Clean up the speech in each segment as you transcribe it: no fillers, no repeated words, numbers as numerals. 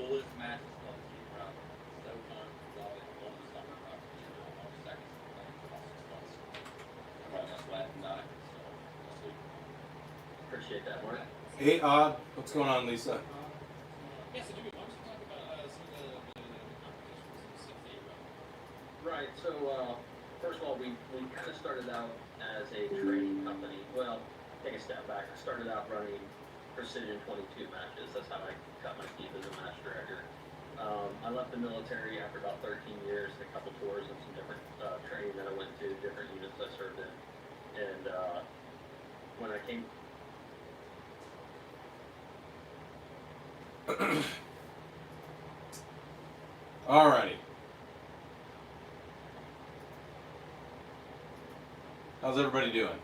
coolest matches called the Keep Route. So fun. All the summer up, all the seconds, about 6 months. I'm gonna sweat and die. So we'll see. Appreciate that, Mark. Hey, what's going on, Lisa? Yeah, so Jimmy, why don't you talk about some of the competitions and stuff that you run? Right, so first of all, we kind of started out as a training company. Well, take a step back. I started out running precision 22 matches. That's how I cut my teeth as a match director. I left the military after about 13 years, a couple tours and some different training that I went to, different units I served in. And when I came... Alrighty. How's everybody doing?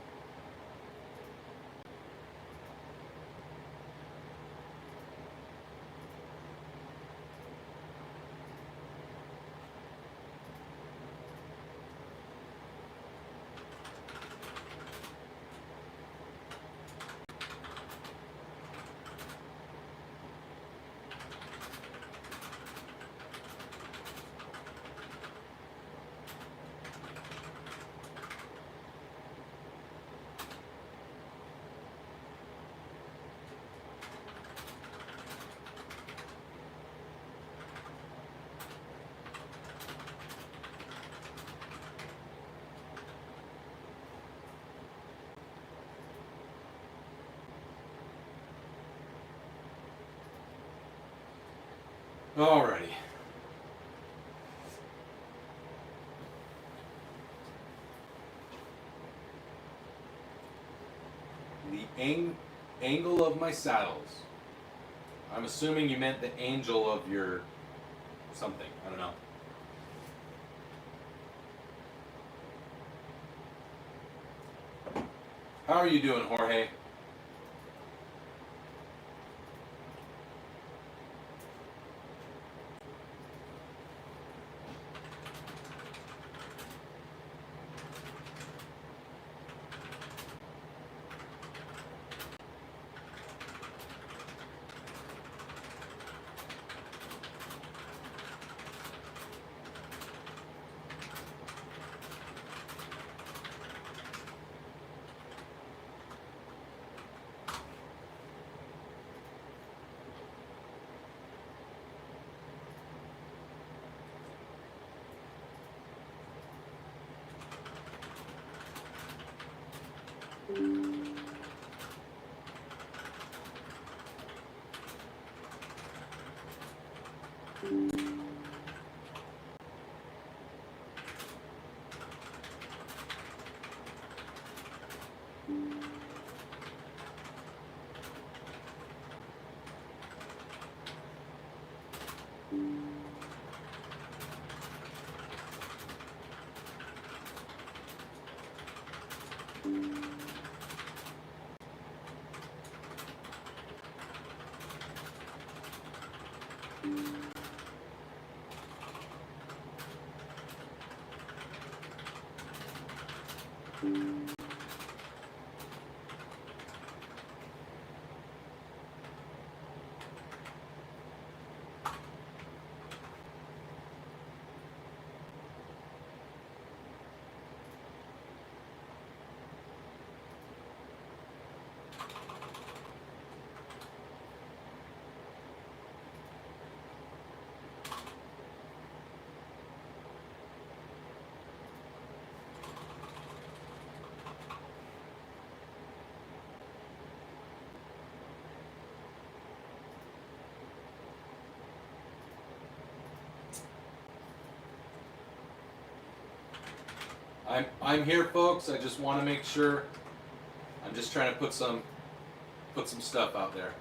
Alrighty. The angle of my saddles. I'm assuming you meant the angel of your something. I don't know. How are you doing, Jorge? I'm here, folks. I just want to make sure. I'm just trying to put some stuff out there.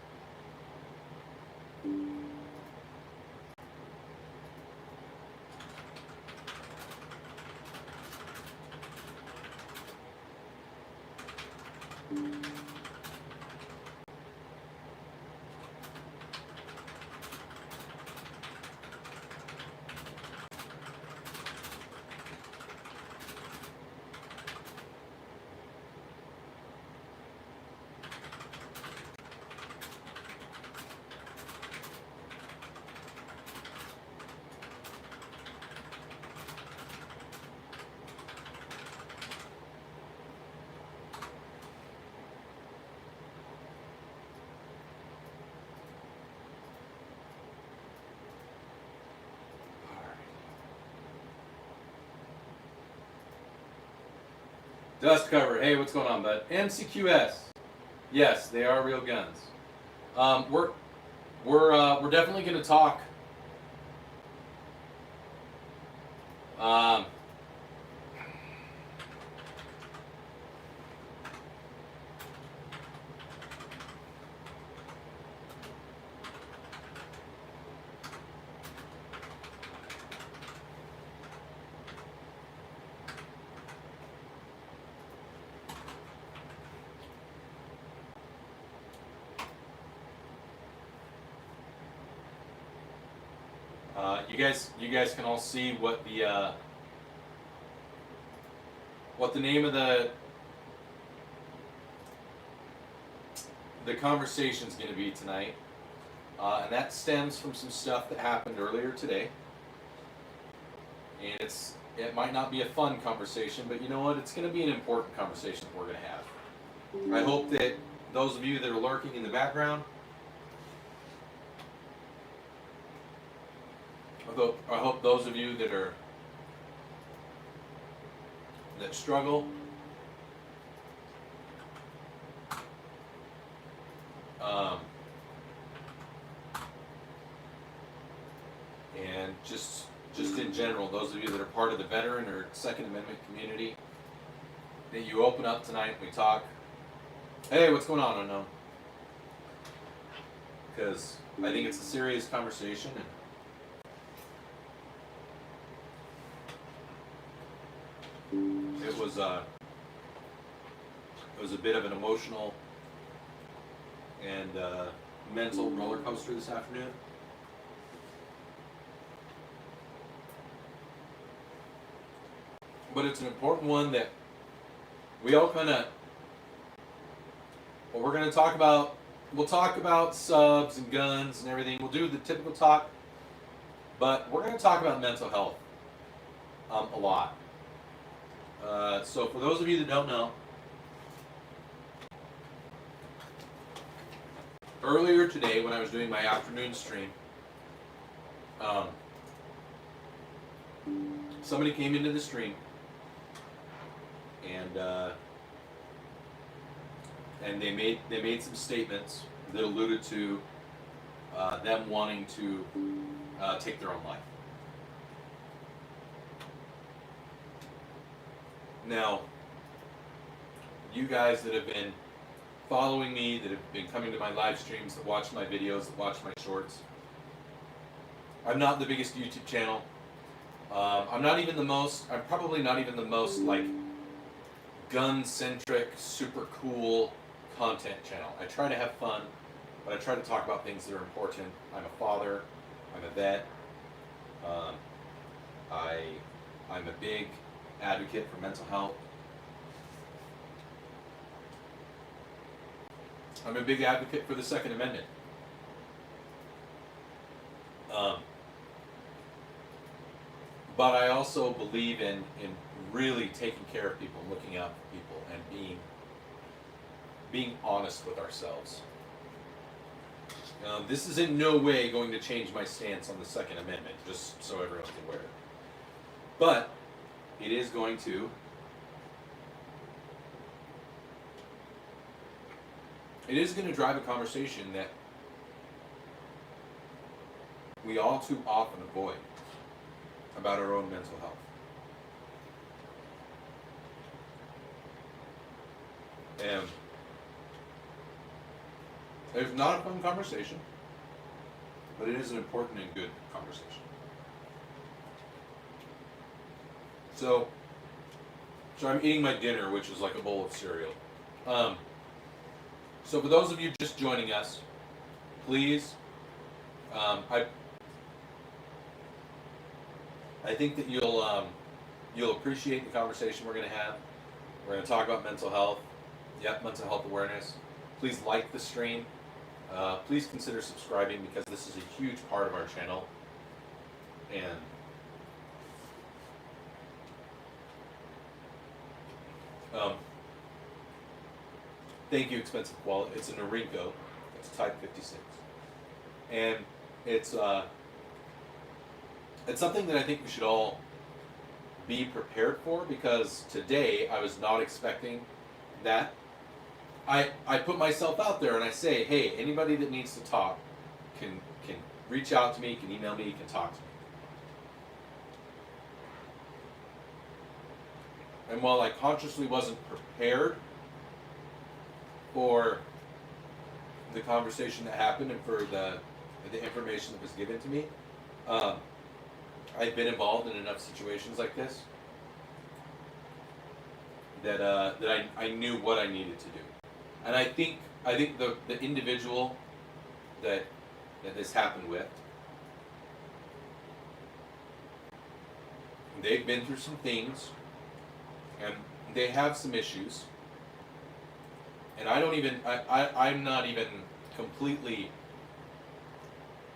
Dust cover. Hey, what's going on, bud? MCQS. Yes, they are real guns. We're definitely going to talk. You guys can all see what the name of the conversation is going to be tonight, and that stems from some stuff that happened earlier today. And it might not be a fun conversation, but you know what? It's going to be an important conversation that we're going to have. I hope that those of you that are lurking in the background, I hope those of you that struggle, and just in general, those of you that are part of the veteran or Second Amendment community, that you open up tonight and we talk. Hey, what's going on? Unknown. Because I think it's a serious conversation. And it was a bit of an emotional and mental roller coaster this afternoon. But it's an important one that we all kind of, well, we're going to talk about, we'll talk about subs and guns and everything. We'll do the typical talk, but we're going to talk about mental health a lot. So for those of you that don't know, earlier today when I was doing my afternoon stream, somebody came into the stream and they made some statements that alluded to them wanting to take their own life. Now, you guys that have been following me, that have been coming to my live streams, that watch my videos, that watch my shorts, I'm not the biggest YouTube channel. I'm probably not even the most like gun-centric, super cool content channel. I try to have fun, but I try to talk about things that are important. I'm a father, I'm a vet, I'm a big advocate for mental health. I'm a big advocate for the Second Amendment. But I also believe in really taking care of people, looking out for people, and being honest with ourselves. This is in no way going to change my stance on the Second Amendment, just so everyone's aware. But it is going to drive a conversation that we all too often avoid about our own mental health. And it's not a fun conversation, but it is an important and good conversation. So I'm eating my dinner, which is like a bowl of cereal. So for those of you just joining us, please, I think that you'll appreciate the conversation we're going to have. We're going to talk about mental health. Yep, mental health awareness. Please like the stream. Please consider subscribing because this is a huge part of our channel. And thank you, expensive quality. It's a Norinco. It's a Type 56, and it's something that I think we should all be prepared for, because today I was not expecting that. I put myself out there and I say, hey, anybody that needs to talk can reach out to me, can email me, can talk to me. And while I consciously wasn't prepared for the conversation that happened and for the information that was given to me, I've been involved in enough situations like this that I knew what I needed to do. And I think the individual that this happened with, they've been through some things and they have some issues. And I'm not even completely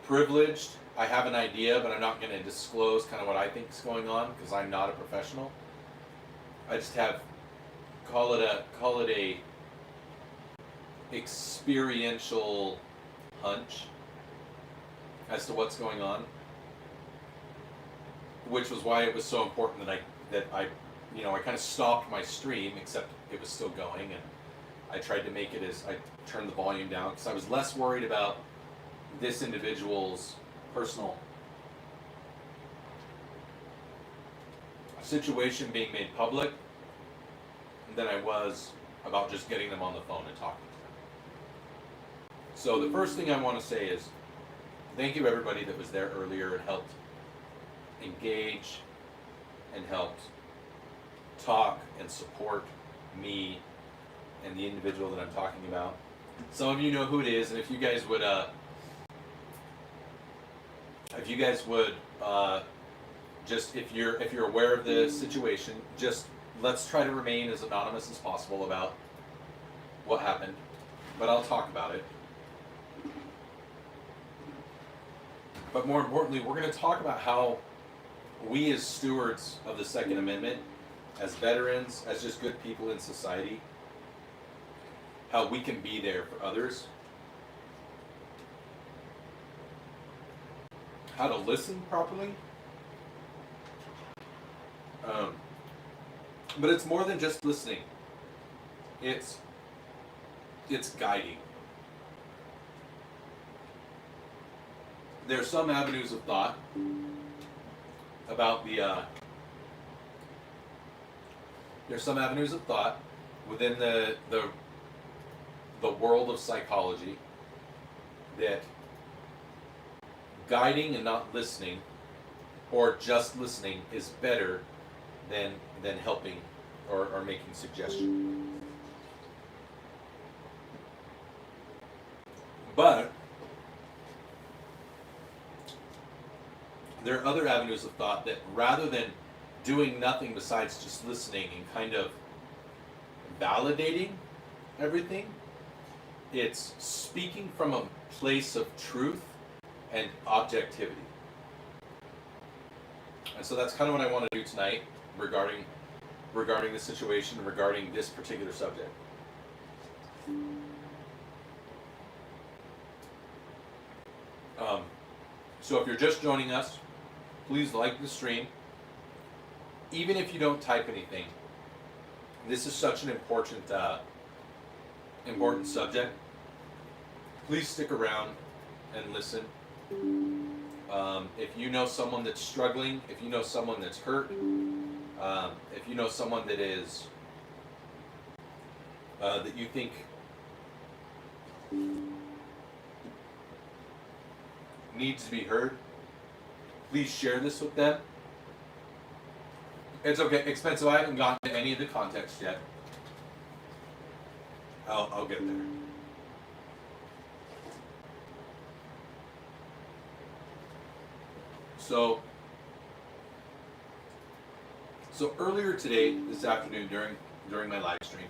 privileged. I have an idea, but I'm not going to disclose kind of what I think is going on because I'm not a professional. I just have, call it a experiential hunch as to what's going on, which was why it was so important that I kind of stopped my stream, except it was still going, and I tried to make it as I turned the volume down because I was less worried about this individual's personal situation being made public than I was about just getting them on the phone and talking to them. So the first thing I want to say is thank you everybody that was there earlier and helped engage and helped talk and support me and the individual that I'm talking about. Some of you know who it is, and if you guys would just if you're aware of the situation, just let's try to remain as anonymous as possible about what happened, but I'll talk about it. But more importantly, we're going to talk about how we as stewards of the Second Amendment, as veterans, as just good people in society, how we can be there for others, how to listen properly. But it's more than just listening. It's guiding. There's some avenues of thought about there's some avenues of thought within the world of psychology that guiding and not listening, or just listening, is better than helping or making suggestions. But there are other avenues of thought that, rather than doing nothing besides just listening and kind of validating everything, it's speaking from a place of truth and objectivity. And so that's kind of what I want to do tonight regarding the situation, regarding this particular subject. So if you're just joining us, please like the stream. Even if you don't type anything, this is such an important subject. Please stick around and listen. If you know someone that's struggling, if you know someone that's hurt, if you know someone that is that you think needs to be heard, please share this with them. It's okay, expensive. I haven't gotten to any of the context yet. I'll get there. So earlier today, this afternoon, during my live stream,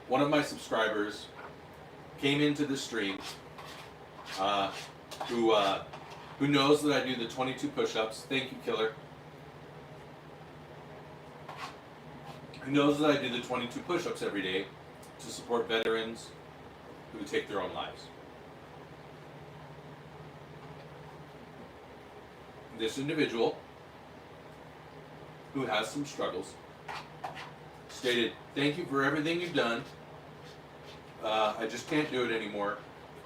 one of my subscribers came into the stream who knows that I do the 22 push-ups. Thank you, Killer. Who knows that I do the 22 push-ups every day to support veterans who take their own lives. This individual who has some struggles, stated, "Thank you for everything you've done. I just can't do it anymore.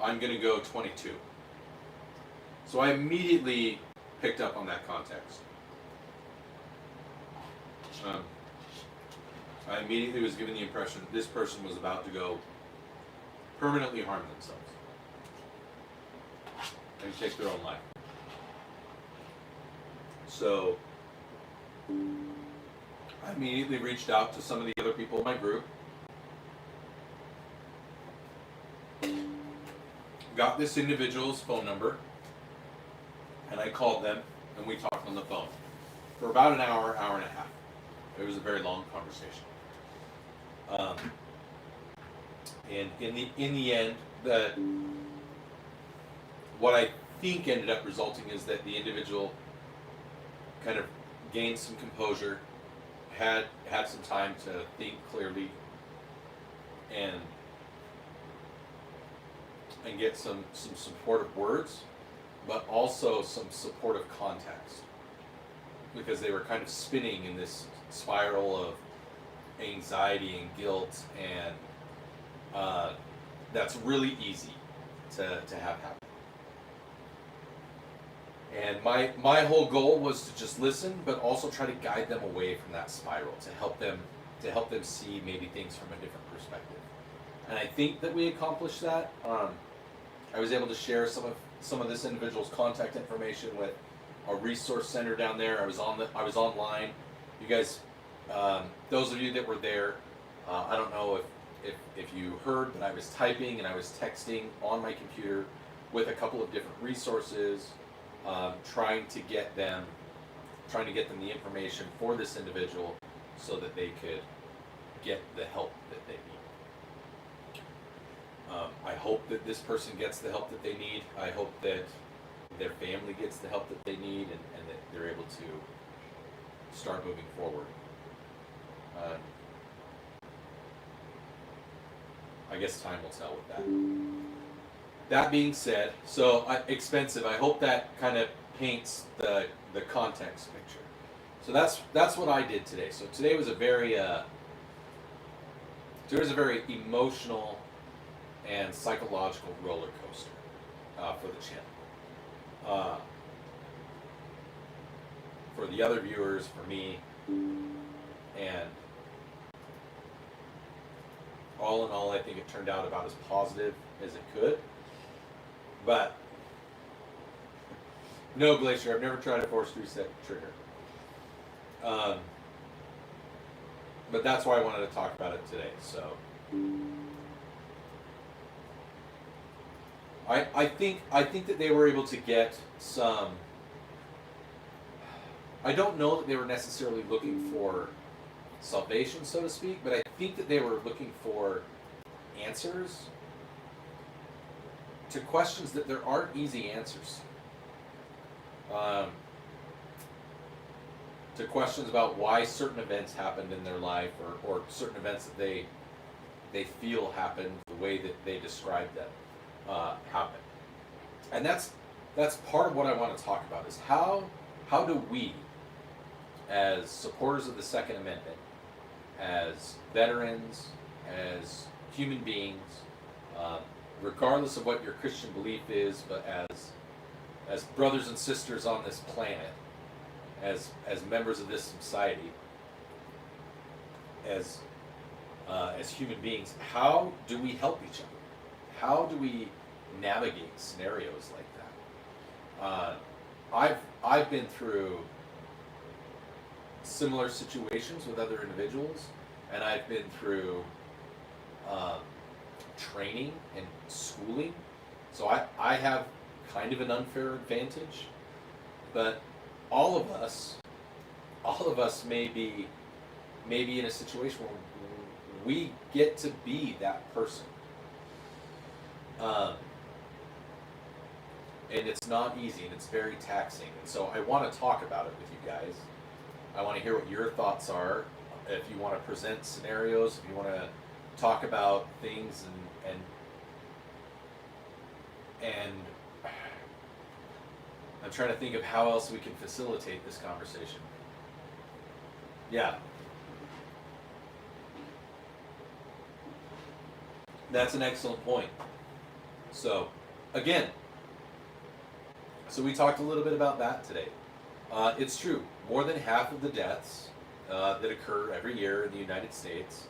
I'm going to go 22." So I immediately picked up on that context. I immediately was given the impression that this person was about to go permanently harm themselves and take their own life. So I immediately reached out to some of the other people in my group, got this individual's phone number, and I called them, and we talked on the phone for about an hour, hour and a half. It was a very long conversation. And in the end, what I think ended up resulting is that the individual kind of gained some composure, had some time to think clearly, and get some supportive words, but also some supportive context, because they were kind of spinning in this spiral of anxiety and guilt, and that's really easy to have happen. And my whole goal was to just listen, but also try to guide them away from that spiral, to help them see maybe things from a different perspective. And I think that we accomplished that. I was able to share some of this individual's contact information with a resource center down there. I was online. You guys, those of you that were there, I don't know if you heard, but I was typing and I was texting on my computer with a couple of different resources, trying to get them the information for this individual so that they could get the help that they need. I hope that this person gets the help that they need. I hope that their family gets the help that they need, and that they're able to start moving forward. I guess time will tell with that. That being said, so expensive. I hope that kind of paints the context picture. So that's what I did today. So today was a very emotional and psychological roller coaster for the channel. For the other viewers, for me, and all in all, I think it turned out about as positive as it could. But no, Glacier, I've never tried a forced reset trigger. But that's why I wanted to talk about it today. So I think that they were able to get some. I don't know that they were necessarily looking for salvation, so to speak, but I think that they were looking for answers to questions that there aren't easy answers. To questions about why certain events happened in their life, or certain events that they feel happened the way that they described them happened. And that's part of what I want to talk about, is how do we, as supporters of the Second Amendment, as veterans, as human beings, regardless of what your Christian belief is, but as brothers and sisters on this planet, as members of this society, as human beings, how do we help each other? How do we navigate scenarios like that? I've been through similar situations with other individuals, and I've been through training and schooling, so I have kind of an unfair advantage, but all of us may be in a situation where we get to be that person, and it's not easy, and it's very taxing, and so I want to talk about it with you guys. I want to hear what your thoughts are. If you want to present scenarios, if you want to talk about things, and I'm trying to think of how else we can facilitate this conversation. Yeah. That's an excellent point. So, again, so we talked a little bit about that today. It's true. More than half of the deaths that occur every year in the United States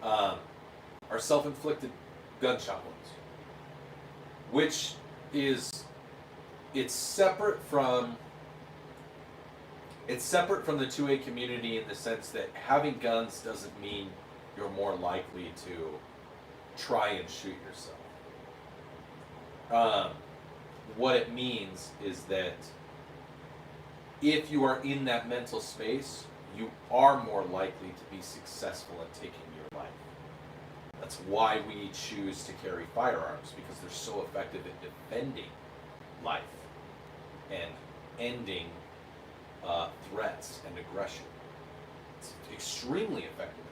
are self-inflicted gunshot wounds, which is it's separate from the 2A community in the sense that having guns doesn't mean you're more likely to try and shoot yourself. What it means is that if you are in that mental space, you are more likely to be successful in taking your life. That's why we choose to carry firearms, because they're so effective at defending life and ending threats and aggression. It's extremely effective.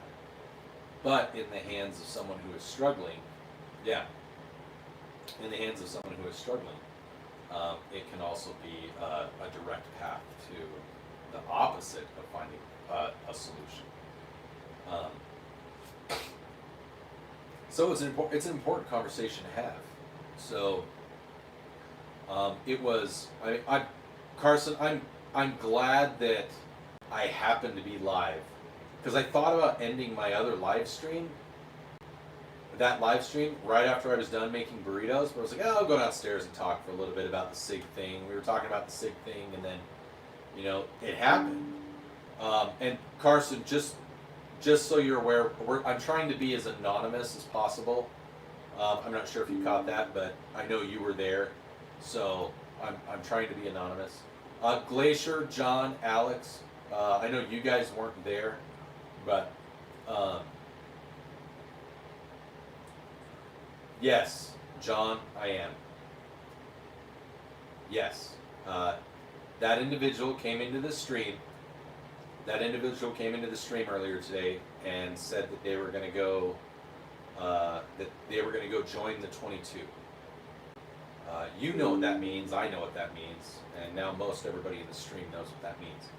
But in the hands of someone who is struggling, it can also be a direct path to the opposite of finding a solution. So it's an important conversation to have. So Carson, I'm glad that I happened to be live, because I thought about ending my other live stream right after I was done making burritos, but I was like, I'll go downstairs and talk for a little bit about the SIG thing. We were talking about the SIG thing, and then, it happened. And Carson, just so you're aware, I'm trying to be as anonymous as possible. I'm not sure if you caught that, but I know you were there, so I'm trying to be anonymous. Glacier, John, Alex, I know you guys weren't there, but yes, John, I am. Yes, that individual came into the stream. Earlier today and said that they were going to go. Join the 22. You know what that means. I know what that means, and now most everybody in the stream knows what that means.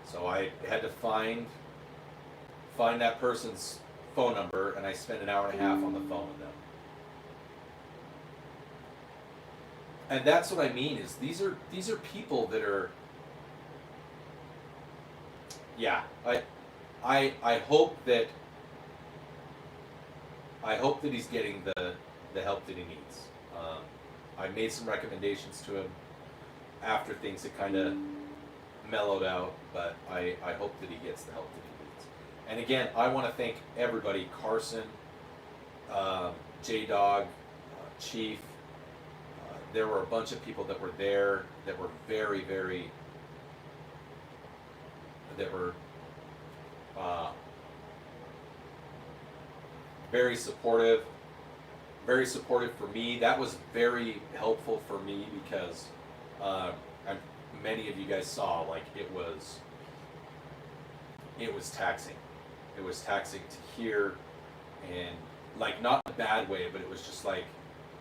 So I had to find that person's phone number, and I spent an hour and a half on the phone with them. And that's what I mean, is these are people that are, I hope that he's getting the help that he needs. I made some recommendations to him after things had kind of mellowed out, but I hope that he gets the help that he needs. And again, I want to thank everybody, Carson, J-Dog, Chief. There were a bunch of people that were there that were very, very, very supportive for me. That was very helpful for me because many of you guys saw, like, it was taxing. It was taxing to hear, and like, not in a bad way, but it was just like,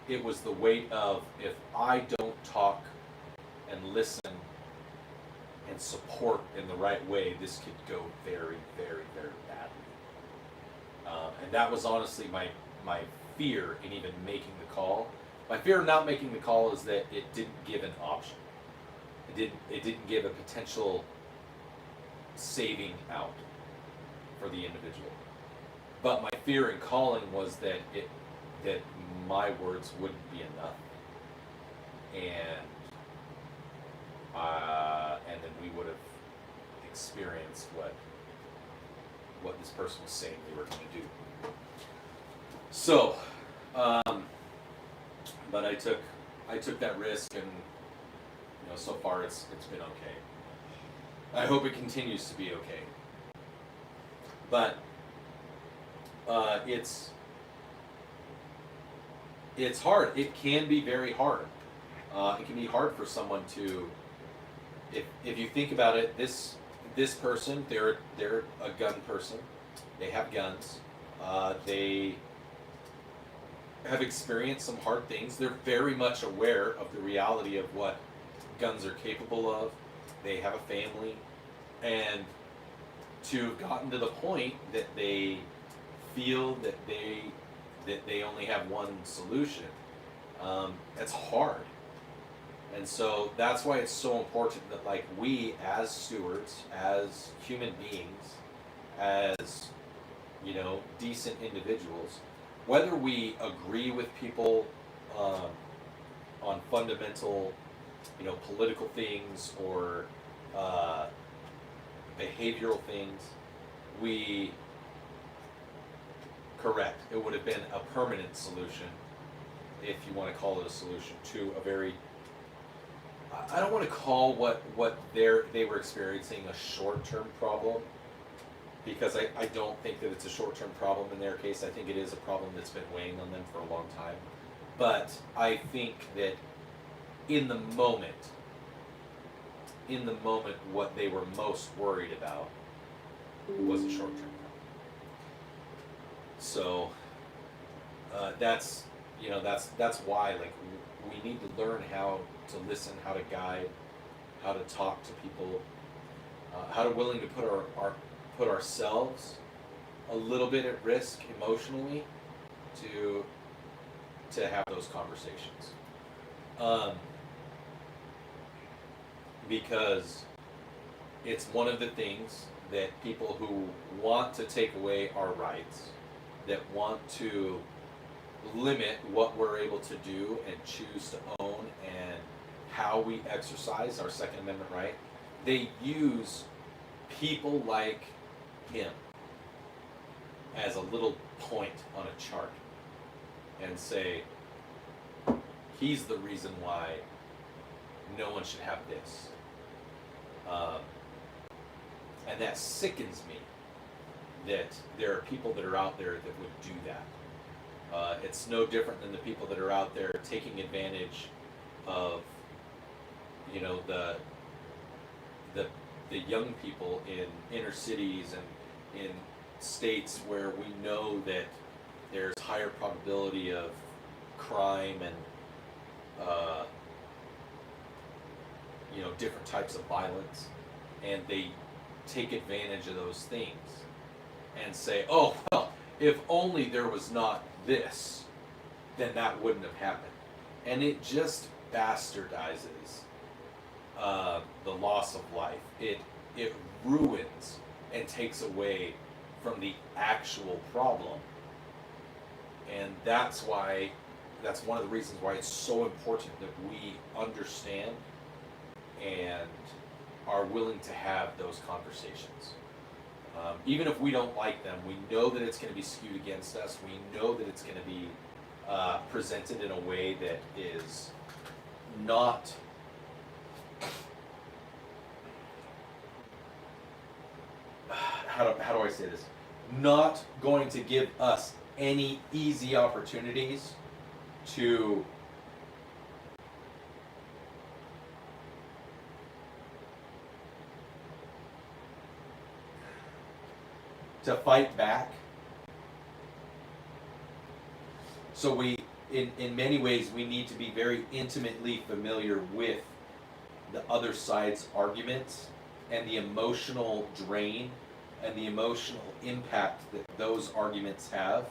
it was the weight of, if I don't talk and listen and support in the right way, this could go very, very, very badly. And that was honestly my fear in even making the call. My fear of not making the call is that it didn't give an option. It didn't give a potential saving out for the individual. But my fear in calling was that my words wouldn't be enough, and then we would have experienced what this person was saying they were going to do. So, but I took that risk, and so far it's been okay. I hope it continues to be okay. But it's hard. It can be very hard. It can be hard for someone to, if you think about it, this person, they're a gun person. They have guns. They have experienced some hard things. They're very much aware of the reality of what guns are capable of. They have a family, and to have gotten to the point that they feel that they only have one solution. It's hard. And so that's why it's so important that, like, we as stewards, as human beings, as, you know, decent individuals, whether we agree with people on fundamental, you know, political things or behavioral things, correct, it would have been a permanent solution, if you want to call it a solution, to a very, I don't want to call what they were experiencing a short-term problem, because I don't think that it's a short-term problem in their case. I think it is a problem that's been weighing on them for a long time. But I think that in the moment, what they were most worried about was a short-term problem. So that's why, like, we need to learn how to listen, how to guide, how to talk to people, how to willing to put ourselves a little bit at risk emotionally to have those conversations. Because it's one of the things that people who want to take away our rights, that want to limit what we're able to do and choose to own and how we exercise our Second Amendment right, they use people like him as a little point on a chart and say, he's the reason why no one should have this. And that sickens me, that there are people that are out there that would do that. It's no different than the people that are out there taking advantage of, you know, the young people in inner cities and in states where we know that there's higher probability of crime and you know, different types of violence, and they take advantage of those things and say, oh, well, if only there was not this, then that wouldn't have happened. And it just bastardizes the loss of life. It ruins and takes away from the actual problem. And that's one of the reasons why it's so important that we understand and are willing to have those conversations. Even if we don't like them, we know that it's going to be skewed against us. We know that it's going to be presented in a way that is not how do I say this? Not going to give us any easy opportunities to fight back. So we, in many ways, we need to be very intimately familiar with the other side's arguments and the emotional drain and the emotional impact that those arguments have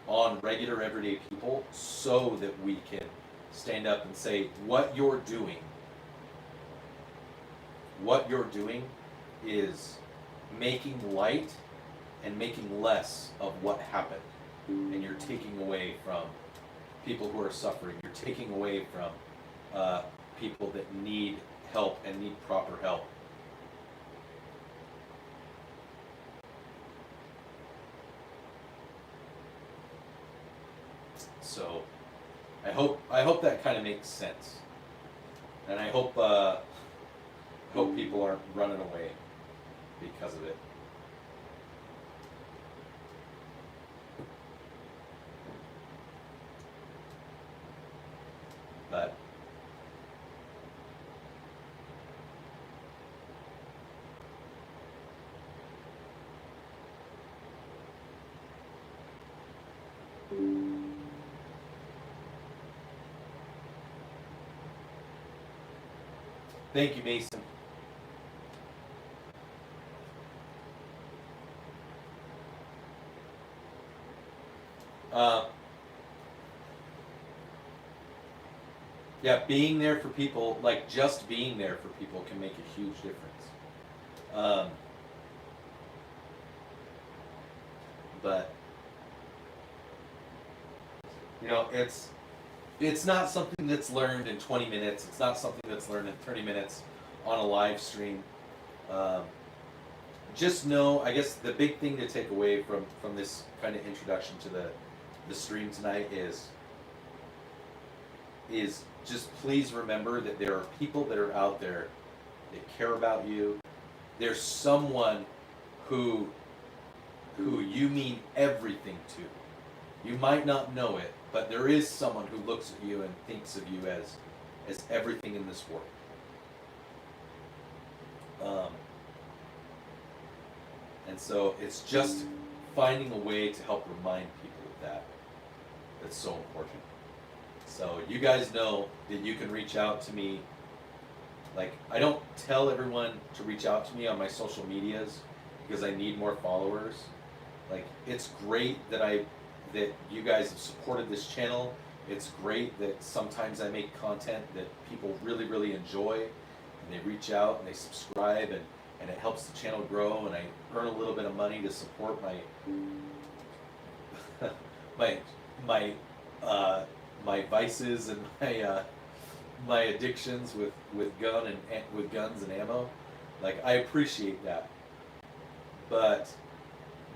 on regular everyday people, so that we can stand up and say, what you're doing is making light and making less of what happened, and you're taking away from people who are suffering. You're taking away from people that need help and need proper help. So I hope that kind of makes sense, and I hope people aren't running away because of it. But thank you, Mason. Yeah, being there for people, like just being there for people, can make a huge difference. But you know, it's not something that's learned in 20 minutes. It's not something that's learned in 30 minutes on a live stream. Just know, I guess the big thing to take away from this kind of introduction to the stream tonight is just please remember that there are people that are out there that care about you. There's someone who you mean everything to. You might not know it, but there is someone who looks at you and thinks of you as everything in this world. And so it's just finding a way to help remind people of that that's so important. So you guys know that you can reach out to me. Like, I don't tell everyone to reach out to me on my social medias because I need more followers. Like, it's great that you guys have supported this channel. It's great that sometimes I make content that people really, really enjoy, and they reach out and they subscribe, and it helps the channel grow, and I earn a little bit of money to support my my vices and my addictions with guns and ammo. Like, I appreciate that, but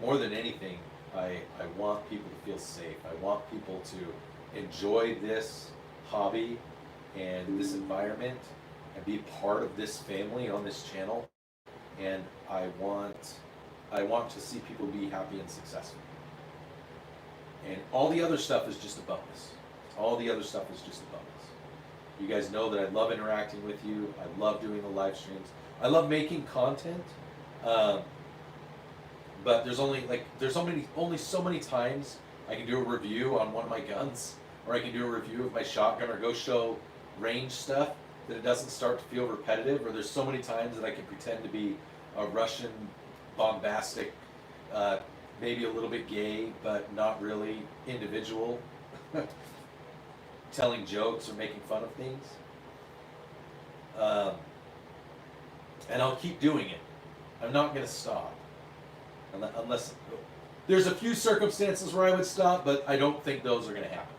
more than anything, I want people to feel safe. I want people to enjoy this hobby and this environment and be part of this family on this channel. And I want to see people be happy and successful. And all the other stuff is just a bonus. All the other stuff is just a bonus. You guys know that I love interacting with you. I love doing the live streams. I love making content. But there's only so many times I can do a review on one of my guns, or I can do a review of my shotgun, or go show range stuff, that it doesn't start to feel repetitive. Or there's so many times that I can pretend to be a Russian bombastic, maybe a little bit gay, but not really individual, telling jokes or making fun of things. And I'll keep doing it. I'm not going to stop. Unless there's a few circumstances where I would stop, but I don't think those are going to happen.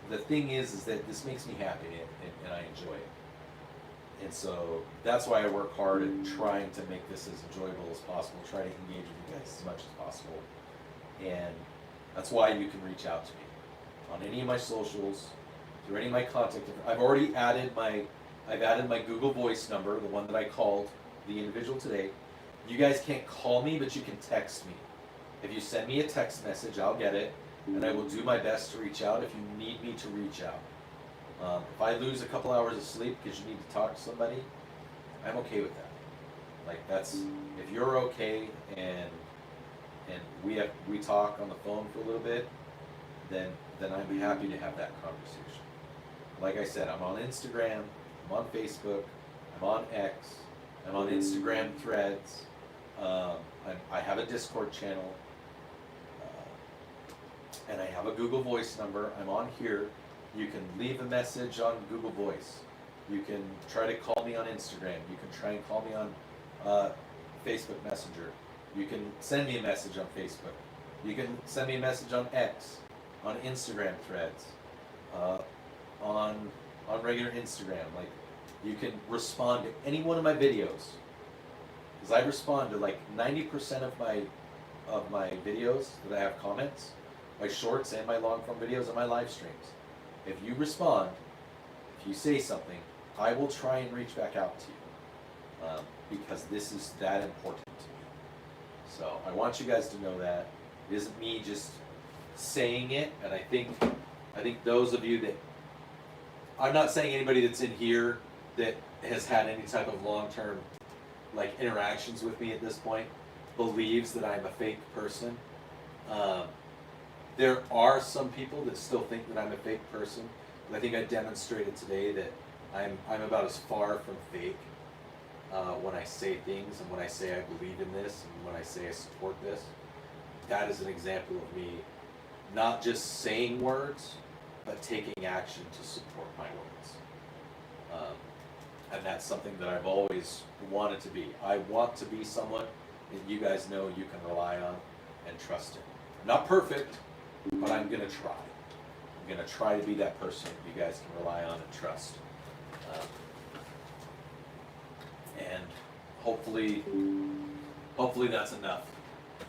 The thing is that this makes me happy, and I enjoy it. And so that's why I work hard at trying to make this as enjoyable as possible, try to engage with you guys as much as possible. And that's why you can reach out to me on any of my socials, through any of my contact. I've already added my Google Voice number, the one that I called the individual today. You guys can't call me, but you can text me. If you send me a text message, I'll get it, and I will do my best to reach out if you need me to reach out. If I lose a couple hours of sleep because you need to talk to somebody, I'm okay with that. Like, that's, if you're okay and we talk on the phone for a little bit, then I'm happy to have that conversation. Like I said, I'm on Instagram, I'm on Facebook, I'm on X, I'm on Instagram Threads, I have a Discord channel, and I have a Google Voice number. I'm on here. You can leave a message on Google Voice. You can try to call me on Instagram. You can try and call me on Facebook Messenger. You can send me a message on Facebook. You can send me a message on X, on Instagram Threads, on regular Instagram. Like, you can respond to any one of my videos, because I respond to like 90% of my videos that I have comments, my shorts and my long form videos and my live streams. If you respond, if you say something, I will try and reach back out to you, because this is that important to me. So I want you guys to know that it isn't me just saying it. And I think those of you that, I'm not saying anybody that's in here that has had any type of long-term like interactions with me at this point believes that I'm a fake person. There are some people that still think that I'm a fake person, but I think I demonstrated today that I'm about as far from fake when I say things, and when I say I believe in this, and when I say I support this. that is an example of me not just saying words, but taking action to support my words. And that's something that I've always wanted to be. I want to be someone that you guys know you can rely on and trust in. I'm not perfect, but I'm going to try. I'm going to try to be that person you guys can rely on and trust. And hopefully that's enough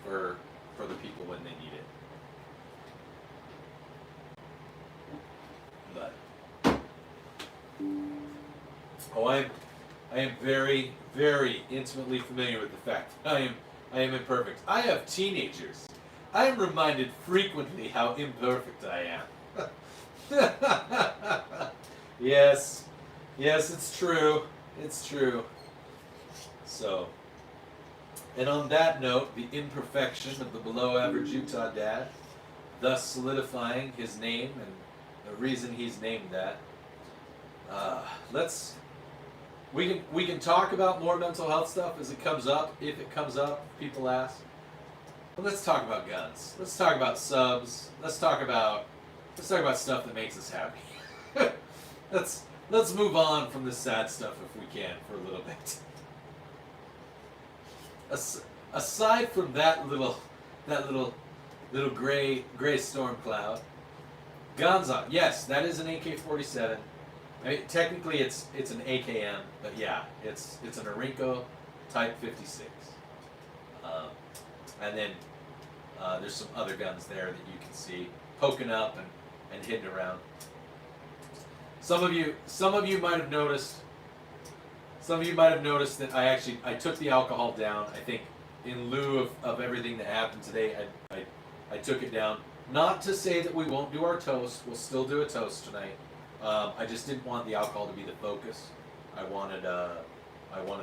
for the people when they need it. But I am very, very intimately familiar with the fact that I am imperfect. I have teenagers. I am reminded frequently how imperfect I am. Yes, it's true. It's true. So, and on that note, the imperfection of the below-average Utah dad, thus solidifying his name and the reason he's named that. We can talk about more mental health stuff as it comes up, if it comes up. People ask. But let's talk about guns. Let's talk about subs. Let's talk about stuff that makes us happy. Let's move on from this sad stuff if we can for a little bit. Aside from that little gray storm cloud, guns on. Yes, that is an AK-47. I mean, technically it's an AKM, but yeah, it's an Arinco Type 56. And then there's some other guns there that you can see poking up and hidden around. Some of you might have noticed. Some of you might have noticed that I took the alcohol down. I think in lieu of everything that happened today, I took it down. Not to say that we won't do our toast. We'll still do a toast tonight. I just didn't want the alcohol to be the focus. I wanted the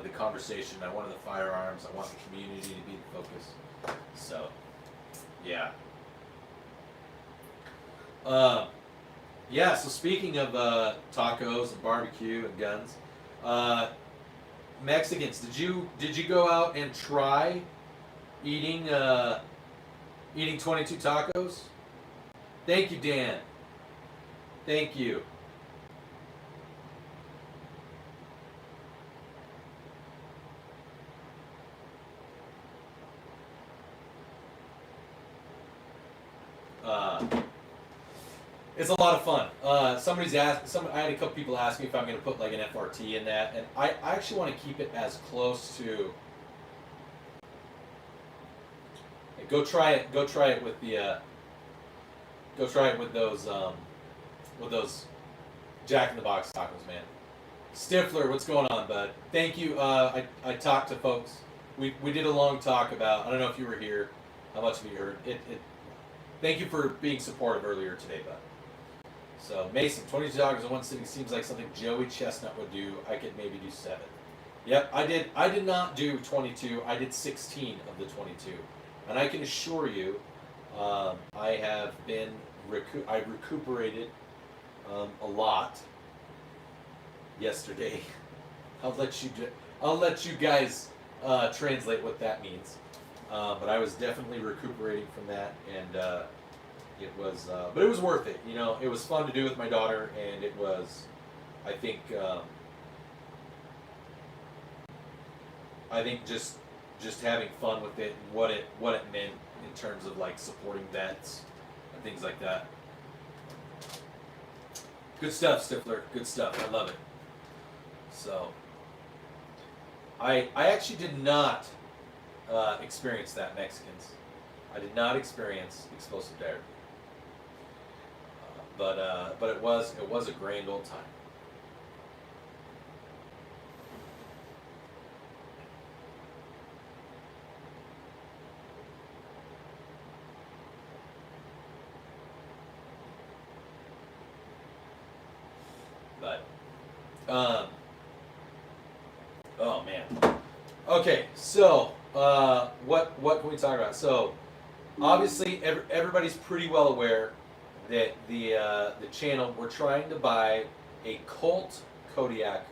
conversation. I wanted the firearms. I want the community to be the focus. So, yeah. Yeah. So speaking of tacos and barbecue and guns, Mexicans, did you go out and try eating 22 tacos? Thank you, Dan. Thank you. It's a lot of fun. Somebody's asked. I had a couple people ask me if I'm going to put like an FRT in that, and I actually want to keep it as close to. Go try it. Go try it with the. Go try it with those Jack in the Box tacos, man. Stifler, what's going on, bud? Thank you. I talked to folks. We did a long talk about. I don't know if you were here. How much of you heard it? Thank you for being supportive earlier today, bud. So Mason, 22 tacos in one sitting seems like something Joey Chestnut would do. I could maybe do 7. Yep, I did. I did not do 22. I did 16 of the 22, and I can assure you, I have been. I recuperated a lot yesterday. I'll let you guys translate what that means. But I was definitely recuperating from that, and it was. But it was worth it. You know, it was fun to do with my daughter, and it was. I think just having fun with it, and what it meant in terms of like supporting vets and things like that. Good stuff, Stifler. Good stuff. I love it. So, I actually did not experience that, Mexicans. I did not experience explosive dare. But it was a grand old time. Oh man. Okay, so what can we talk about? So obviously everybody's pretty well aware that the channel, we're trying to buy a Colt Kodiak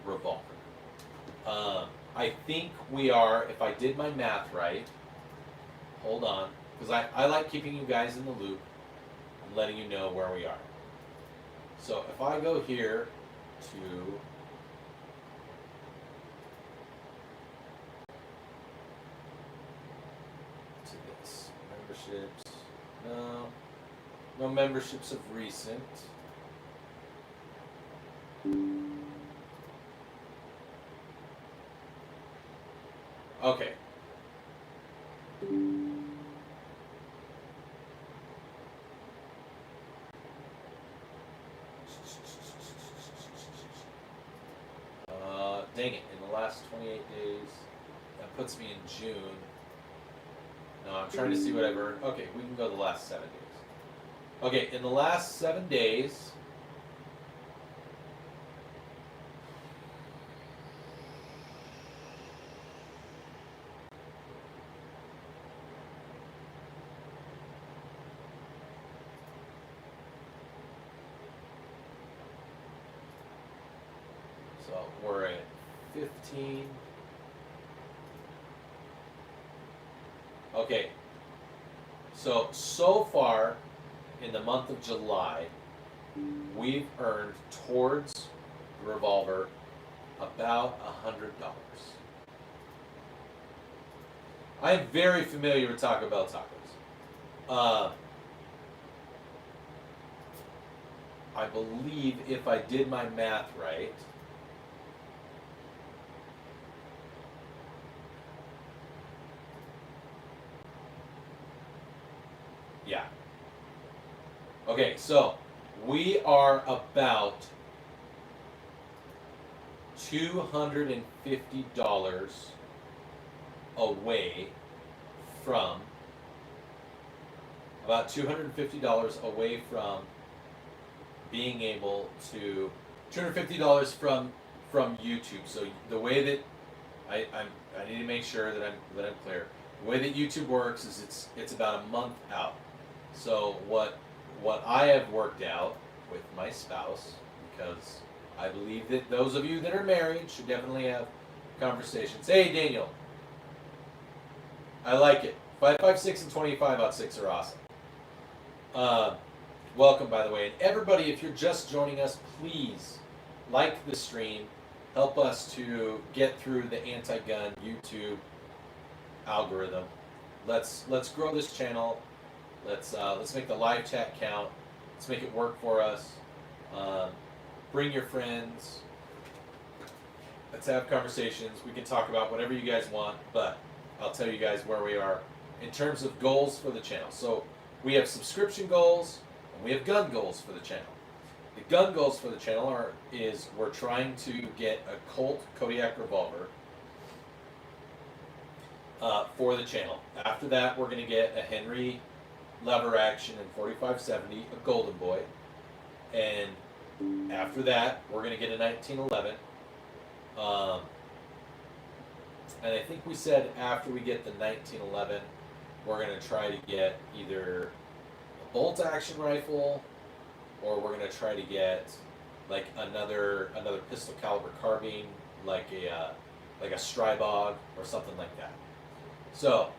revolver. I think we are, if I did my math right, hold on, because I like keeping you guys in the loop and letting you know where we are. So if I go here to this memberships, no memberships of recent. Okay. Dang it, in the last 28 days, that puts me in June. No, I'm trying to see what I've earned. Okay, we can go the last 7 days. Okay, in the last 7 days, so we're at 15. Okay, so far in the month of July, we've earned towards the Revolver about $100. I am very familiar with Taco Bell tacos. I believe if I did my math right, yeah. Okay, so we are about $250 away from being able to $250 from YouTube. So the way that I need to make sure that I'm clear. The way that YouTube works is it's about a month out. So what I have worked out with my spouse, because I believe that those of you that are married should definitely have conversations. Hey, Daniel. I like it. 556 and 25/6 are awesome. Welcome, by the way. And everybody, if you're just joining us, please like the stream. Help us to get through the anti-gun YouTube algorithm. Let's grow this channel. Let's make the live chat count. Let's make it work for us. Bring your friends. Let's have conversations. We can talk about whatever you guys want, but I'll tell you guys where we are in terms of goals for the channel. So we have subscription goals and we have gun goals for the channel. The gun goals for the channel is we're trying to get a Colt Kodiak revolver for the channel. After that, we're going to get a Henry lever action in 4570, a Golden Boy, and after that, we're going to get a 1911. And I think we said after we get the 1911, we're going to try to get either a bolt action rifle, or we're going to try to get like another pistol caliber carbine, like a Strybog or something like that. So,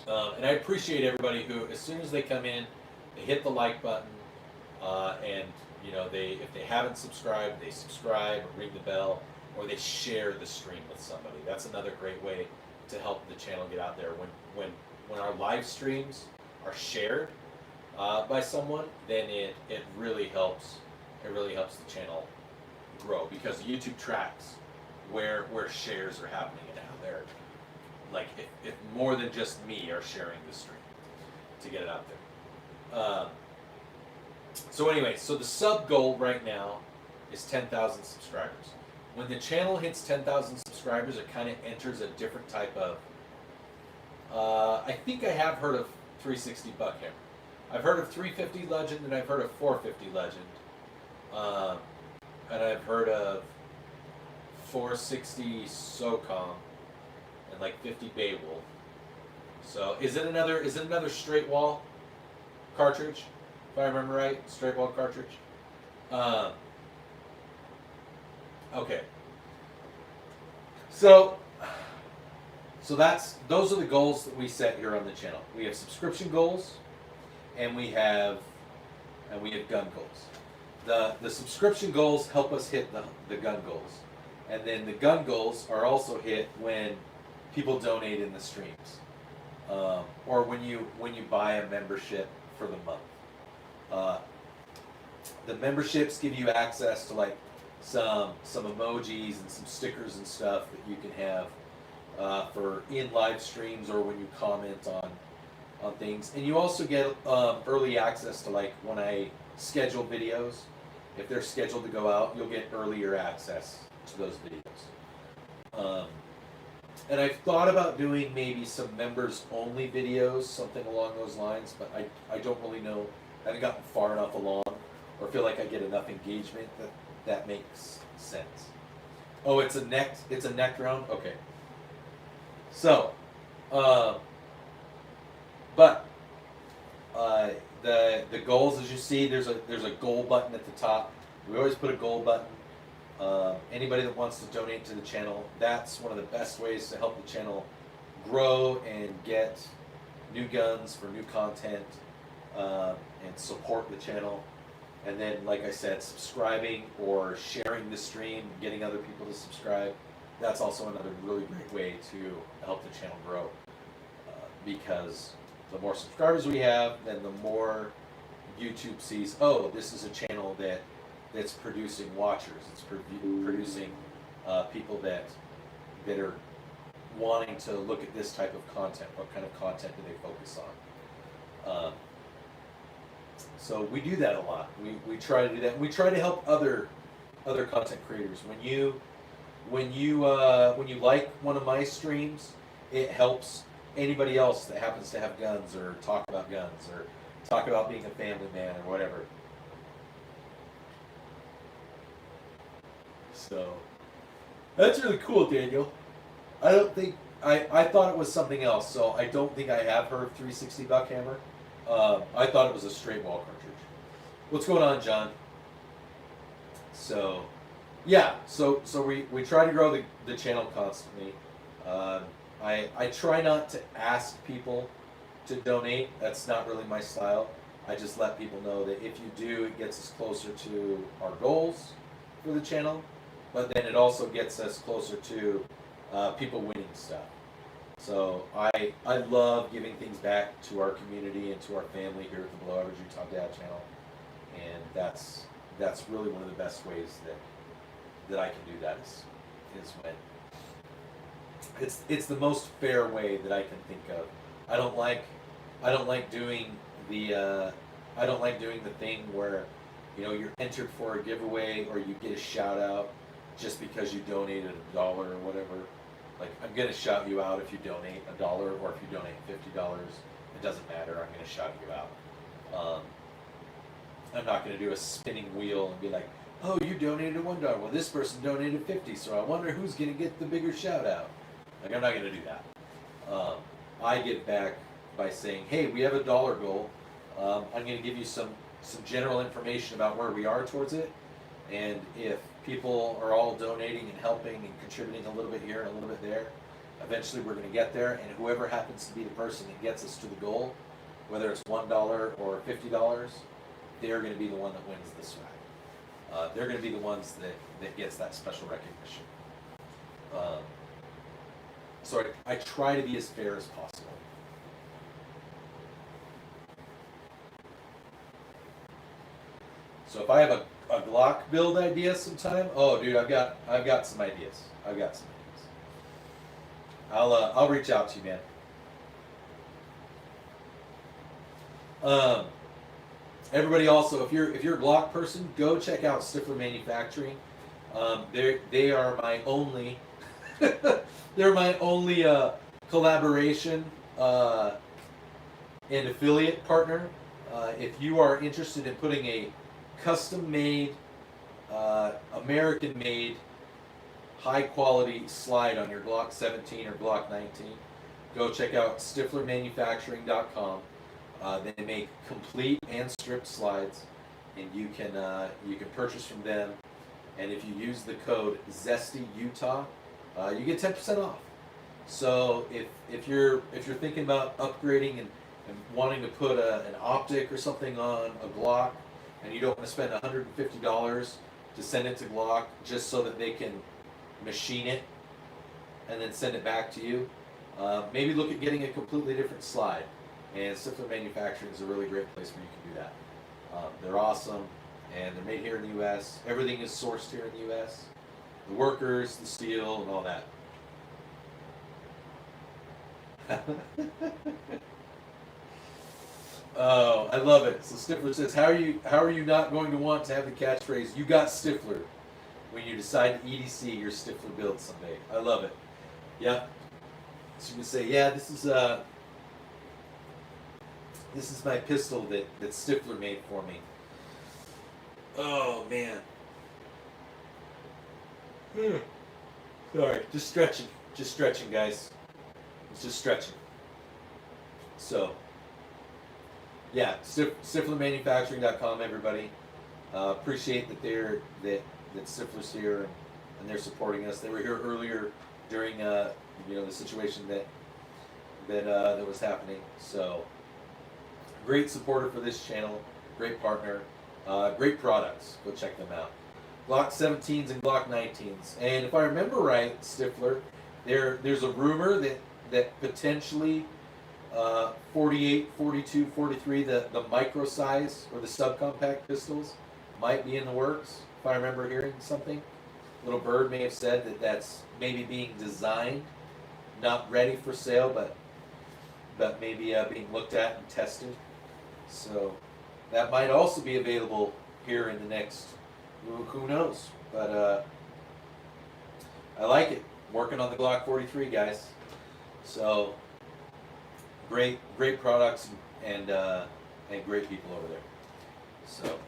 and I appreciate everybody who, as soon as they come in, they hit the like button, and you know, if they haven't subscribed, they subscribe or ring the bell, or they share the stream with somebody. That's another great way to help the channel get out there. When our live streams are shared by someone, then it really helps. It really helps the channel grow, because YouTube tracks where shares are happening and how they're, like, if more than just me are sharing the stream to get it out there. So anyway, so the sub goal right now is 10,000 subscribers. When the channel hits 10,000 subscribers, it kind of enters a different type of, I think I have heard of 360 Buckhammer. I've heard of 350 Legend, and I've heard of 450 Legend. And I've heard of 460 SOCOM and like 50 Beowulf. So is it another straight wall cartridge? If I remember right, straight wall cartridge. Okay. So So those are the goals that we set here on the channel. We have subscription goals, and we have gun goals. The subscription goals help us hit the gun goals, and then the gun goals are also hit when people donate in the streams, or when you buy a membership for the month. The memberships give you access to like some emojis and some stickers and stuff that you can have for in live streams or when you comment on things. And you also get early access to, like, when I schedule videos. If they're scheduled to go out, you'll get earlier access to those videos. And I've thought about doing maybe some members only videos, something along those lines, but I don't really know. I haven't gotten far enough along or feel like I get enough engagement that makes sense. Oh, it's a neck round? Okay. So, the goals, as you see, there's a goal button at the top. We always put a goal button. Anybody that wants to donate to the channel, that's one of the best ways to help the channel grow and get new guns for new content, and support the channel. And then, like I said, subscribing or sharing the stream, getting other people to subscribe, that's also another really great way to help the channel grow. Because the more subscribers we have, then the more YouTube sees, oh, this is a channel that's producing watchers. It's producing people that are wanting to look at this type of content. What kind of content do they focus on? So we do that a lot. We try to do that. We try to help other content creators. When you like one of my streams, it helps anybody else that happens to have guns or talk about guns or talk about being a family man or whatever. So that's really cool, Daniel. I don't think I thought it was something else, so I don't think I have her 360 Buckhammer. I thought it was a straight wall cartridge. What's going on, John? So, yeah, so we try to grow the channel constantly. I try not to ask people to donate. That's not really my style. I just let people know that if you do, it gets us closer to our goals for the channel, but then it also gets us closer to people winning stuff. So I love giving things back to our community and to our family here at the Below Average Utah Dad channel, and that's really one of the best ways that I can do that is when it's the most fair way that I can think of. I don't like doing the thing where, you know, you're entered for a giveaway or you get a shout out just because you donated $1 or whatever. Like, I'm gonna shout you out if you donate $1 or if you donate $50. It doesn't matter. I'm gonna shout you out. I'm not gonna do a spinning wheel and be like, oh, you donated $1. Well, this person donated 50, so I wonder who's gonna get the bigger shout out. Like, I'm not gonna do that. I give back by saying, hey, we have a $1 goal. I'm gonna give you some general information about where we are towards it, and if people are all donating and helping and contributing a little bit here and a little bit there, eventually we're going to get there, and whoever happens to be the person that gets us to the goal, whether it's $1 or $50, they're going to be the one that wins the swag. They're going to be the ones that gets that special recognition. So I try to be as fair as possible. So if I have a Glock build idea sometime, oh dude, I've got some ideas. I'll reach out to you, man. Everybody also, if you're a Glock person, go check out Stifler Manufacturing. They are my only they're my only collaboration and affiliate partner. If you are interested in putting a custom-made, American-made, high-quality slide on your Glock 17 or Glock 19, go check out StiflerManufacturing.com. They make complete and stripped slides, and you can purchase from them. And if you use the code ZestyUtah, you get 10% off. So if you're thinking about upgrading and wanting to put an optic or something on a Glock, and you don't want to spend $150 to send it to Glock just so that they can machine it and then send it back to you, maybe look at getting a completely different slide. And Stifler Manufacturing is a really great place where you can do that. They're awesome, and they're made here in the U.S. Everything is sourced here in the U.S. The workers, the steel, and all that. Oh, I love it. So Stifler says, how are you not going to want to have the catchphrase, "You got Stifler," when you decide to EDC your Stifler build someday? I love it. Yeah. So you can say, yeah, this is my pistol that Stifler made for me. Oh man. Sorry, just stretching, guys. It's just stretching. So, yeah, StiflerManufacturing.com, everybody. Appreciate that Stifler's here and they're supporting us. They were here earlier during the situation that was happening. So, great supporter for this channel, great partner, great products. Go check them out. Glock 17s and Glock 19s. And if I remember right, Stifler, there's a rumor that potentially 48, 42, 43, the micro size or the subcompact pistols might be in the works. If I remember hearing something, Little Bird may have said that that's maybe being designed, not ready for sale, but maybe being looked at and tested. So that might also be available here in the next, who knows? But I like it. I'm working on the Glock 43, guys. So great products and great people over there. So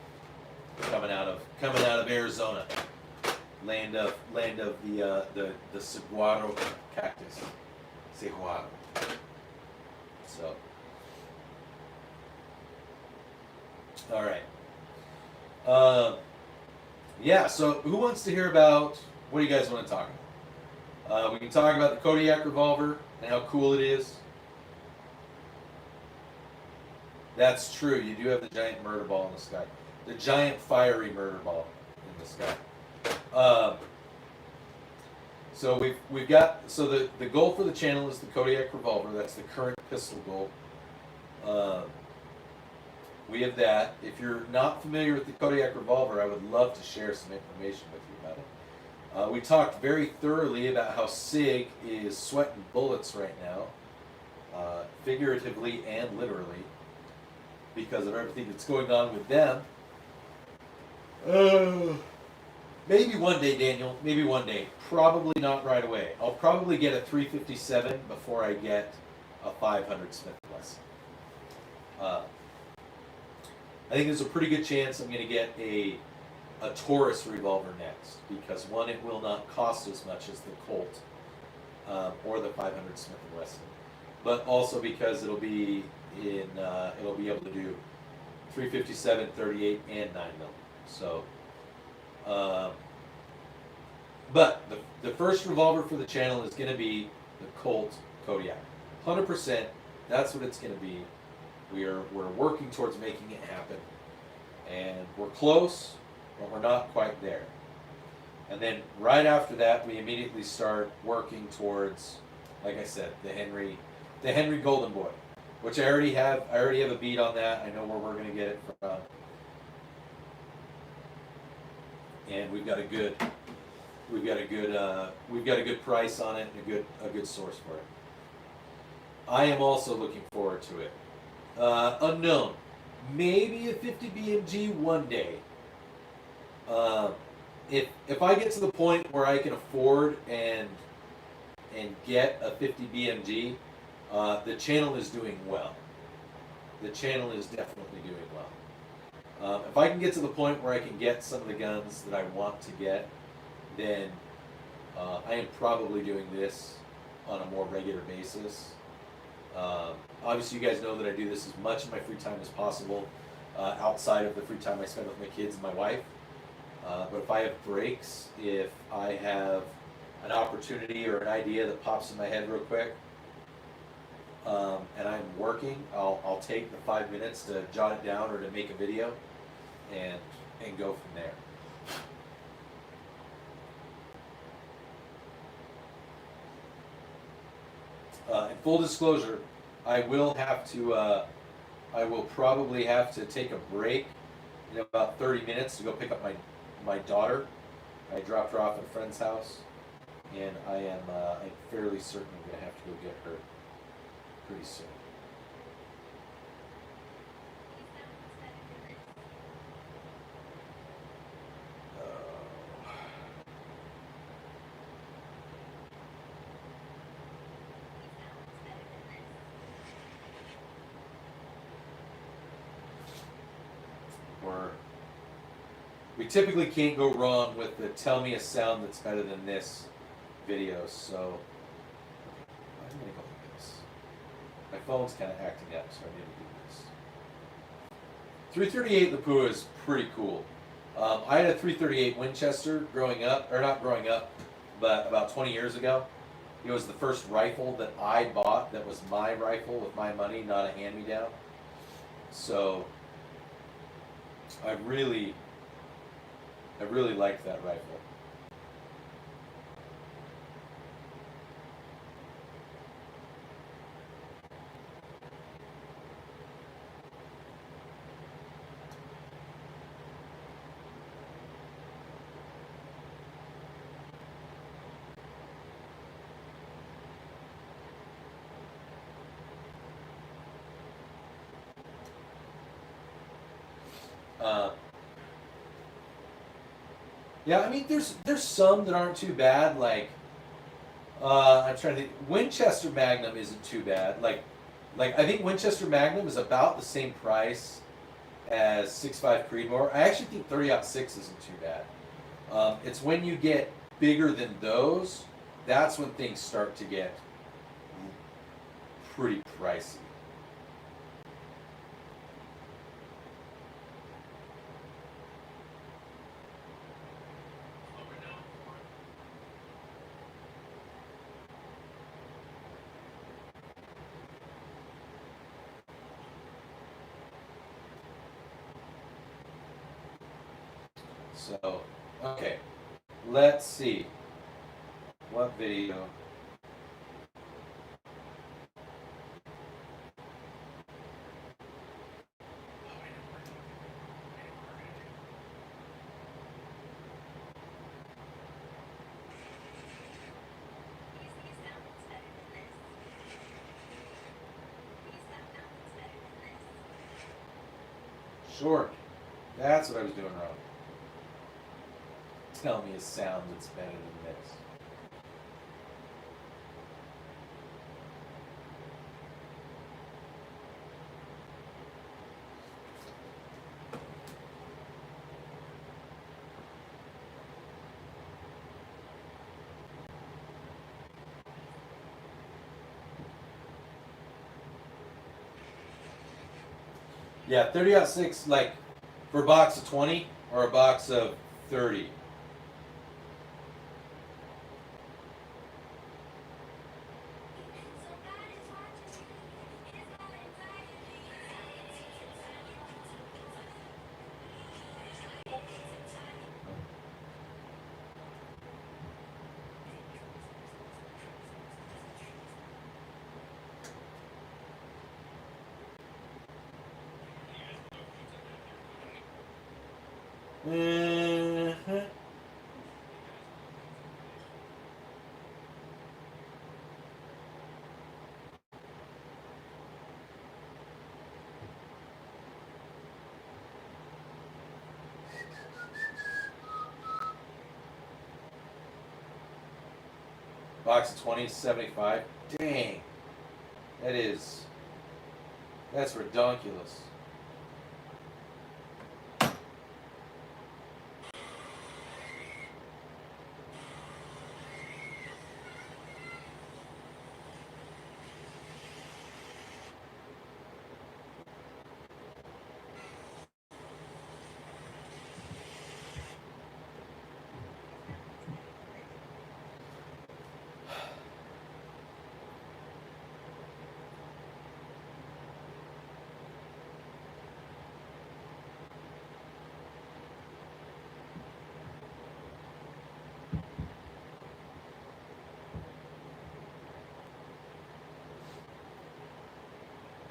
coming out of Arizona, land of the saguaro cactus, saguaro. So. All right. Yeah, so who wants to hear about, what do you guys want to talk about? We can talk about the Kodiak revolver and how cool it is. That's true, you do have the giant murder ball in the sky. The giant fiery murder ball in the sky. So we've got, so the goal for the channel is the Kodiak revolver. That's the current pistol goal. We have that. If you're not familiar with the Kodiak revolver, I would love to share some information with you about it. We talked very thoroughly about how SIG is sweating bullets right now, figuratively and literally, because of everything that's going on with them. Maybe one day, Daniel. Maybe one day. Probably not right away. I'll probably get a 357 before I get a 500 Smith & Wesson. I think there's a pretty good chance I'm going to get a Taurus revolver next, because one, it will not cost as much as the Colt or the 500 Smith & Wesson, but also because it'll be able to do 357, 38, and 9mm. So, but the first revolver for the channel is going to be the Colt Kodiak. 100%. That's what it's going to be. We're working towards making it happen, and we're close, but we're not quite there. And then right after that, we immediately start working towards, like I said, the Henry Golden Boy, which I already have a beat on that. I know where we're going to get it from, and we've got a good price on it and a good source for it. I am also looking forward to it. Unknown. Maybe a 50 BMG one day. If I get to the point where I can afford and get a 50 BMG, the channel is doing well. The channel is definitely doing well. If I can get to the point where I can get some of the guns that I want to get, then I am probably doing this on a more regular basis. Obviously, you guys know that I do this as much in my free time as possible, outside of the free time I spend with my kids and my wife. But if I have breaks, if I have an opportunity or an idea that pops in my head real quick, and I'm working, I'll take the 5 minutes to jot it down or to make a video, and go from there. In full disclosure, I will probably have to take a break in about 30 minutes to go pick up my daughter. I dropped her off at a friend's house, and I'm fairly certain I'm going to have to go get her pretty soon. We typically can't go wrong with the "tell me a sound that's better than this" videos, so I'm gonna go with this. My phone's kind of acting up, so I need to do this. 338 Lapua is pretty cool. I had a 338 Winchester growing up, or not growing up, but about 20 years ago. It was the first rifle that I bought that was my rifle with my money, not a hand-me-down. So I really liked that rifle. Yeah, I mean, there's some that aren't too bad. Like, I'm trying to think. Winchester Magnum isn't too bad. Like I think Winchester Magnum is about the same price as 6.5 Creedmoor. I actually think 30-06 isn't too bad. It's when you get bigger than those, that's when things start to get pretty pricey. So, okay, let's see. What video? Short. That's what I was doing wrong. Tell me a sound that's better than this. Yeah, 30-06, like for a box of 20 or a box of 30. Box of 20, 75. Dang. That's redonkulous.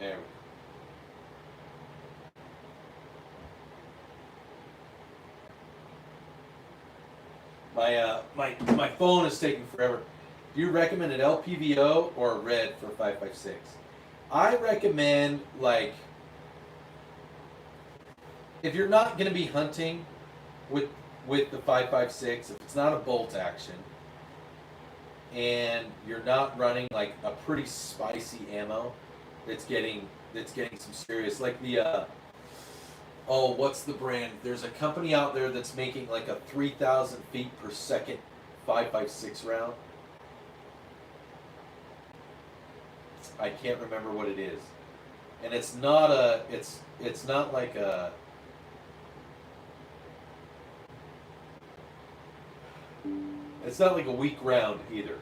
There we go. My phone is taking forever. Do you recommend an LPVO or a red for 5.56? I recommend, like, if you're not going to be hunting with the 5.56, if it's not a bolt action, and you're not running like a pretty spicy ammo that's getting some serious, like the what's the brand? There's a company out there that's making like a 3,000 feet per second 5.56 round. I can't remember what it is, and it's not like a. It's not like a weak round either.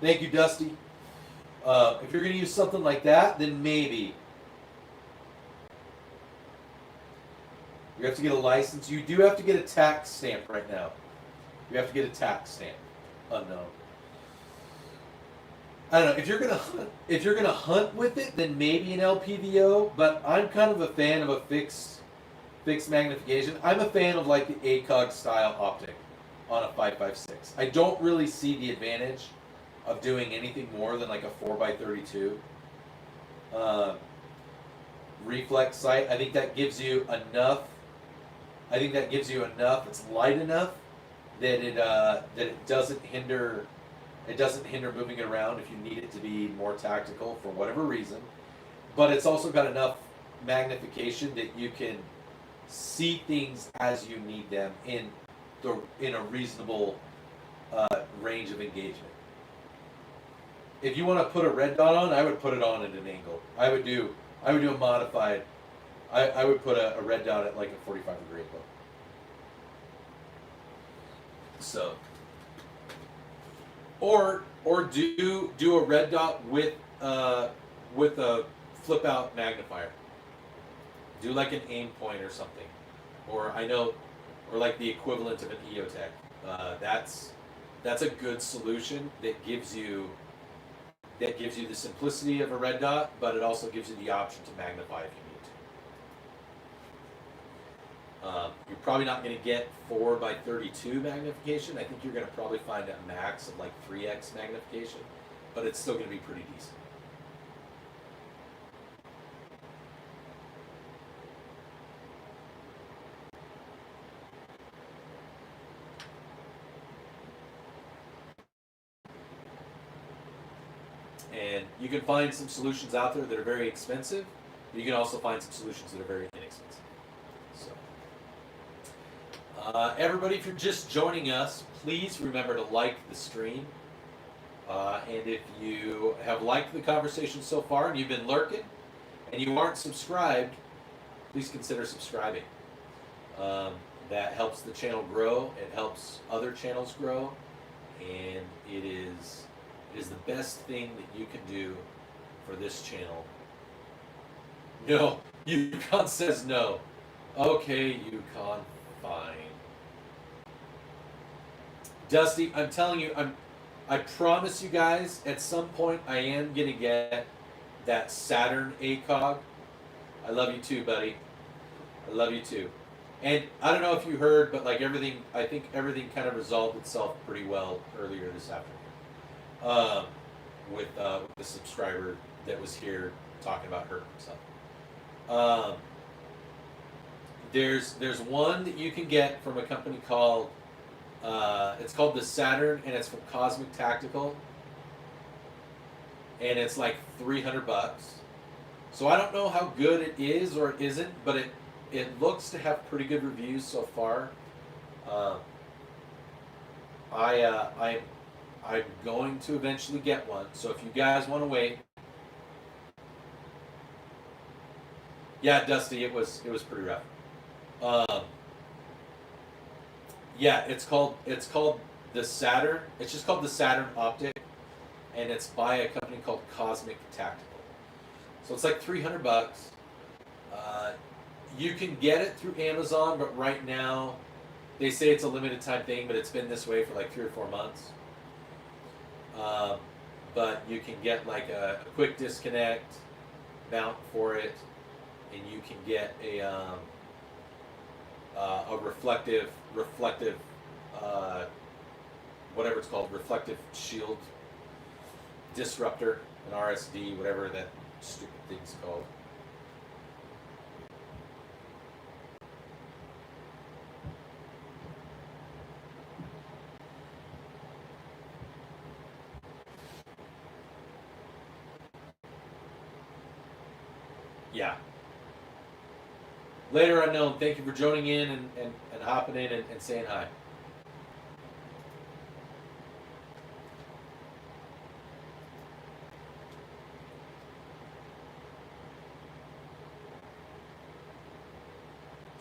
Thank you, Dusty. If you're going to use something like that, then maybe you have to get a license. You do have to get a tax stamp right now. You have to get a tax stamp. Unknown. I don't know. If you're gonna hunt with it, then maybe an LPVO. But I'm kind of a fan of a fixed magnification. I'm a fan of like the ACOG style optic on a 5.56. I don't really see the advantage of doing anything more than like a 4x32 reflex sight. I think that gives you enough. It's light enough that it doesn't hinder. It doesn't hinder moving it around if you need it to be more tactical for whatever reason. But it's also got enough magnification that you can see things as you need them in a reasonable range of engagement. If you want to put a red dot on, I would put it on at an angle. I would do a modified. I would put a red dot at like a 45-degree angle. So. Or do a red dot with a flip out magnifier. Do like an aim point or something, or like the equivalent of an EOTech. That's a good solution that gives you the simplicity of a red dot, but it also gives you the option to magnify if you need to. You're probably not going to get 4x32 magnification. I think you're going to probably find a max of like 3x magnification, but it's still going to be pretty decent. And you can find some solutions out there that are very expensive. You can also find some solutions that are very inexpensive. Everybody, if you're just joining us, please remember to like the stream. And if you have liked the conversation so far and you've been lurking and you aren't subscribed, please consider subscribing. That helps the channel grow. It helps other channels grow. And it is the best thing that you can do for this channel. No, Yukon says no. Okay, Yukon, fine. Dusty, I'm telling you, I promise you guys, at some point I am gonna get that Saturn ACOG. I love you too, buddy. I love you too. And I don't know if you heard, but like I think everything kind of resolved itself pretty well earlier this afternoon. With the subscriber that was here talking about hurting himself. There's one that you can get from a company called it's called the Saturn, and it's from Cosmic Tactical, and it's like $300. So I don't know how good it is or it isn't, but it looks to have pretty good reviews so far. I'm going to eventually get one, so if you guys want to wait. Yeah, Dusty, it was pretty rough. Yeah, it's called the Saturn. It's just called the Saturn Optic, and it's by a company called Cosmic Tactical. So it's like $300. You can get it through Amazon, but right now they say it's a limited time thing, but it's been this way for like 3 or 4 months. but you can get like a quick disconnect mount for it, and you can get a reflective whatever it's called, reflective shield disruptor, an RSD, whatever that stupid thing's called. Yeah. Later unknown, thank you for joining in and hopping in and saying hi.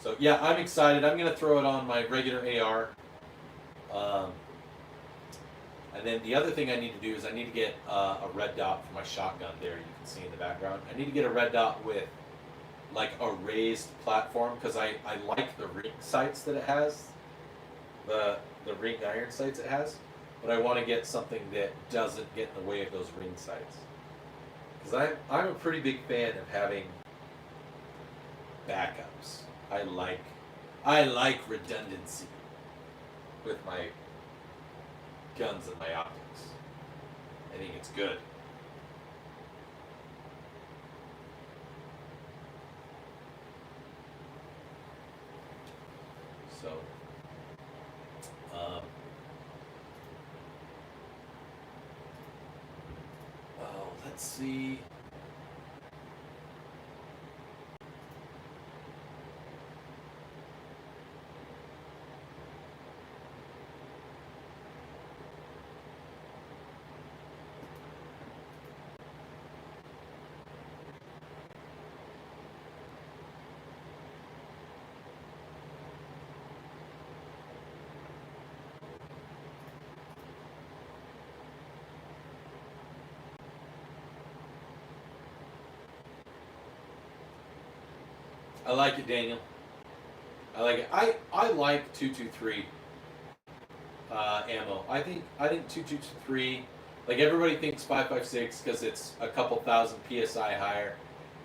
So yeah, I'm excited. I'm going to throw it on my regular AR. And then the other thing I need to do is I need to get a red dot for my shotgun there, you can see in the background. I need to get a red dot with like a raised platform, because I like the ring sights that it has, the ring iron sights it has, but I want to get something that doesn't get in the way of those ring sights. Because I'm a pretty big fan of having backups. I like redundancy with my guns and my optics. I think it's good. So, let's see. I like it, Daniel. I like it. I like 223 ammo. I think 223. Like everybody thinks 5.56 because it's a couple thousand psi higher,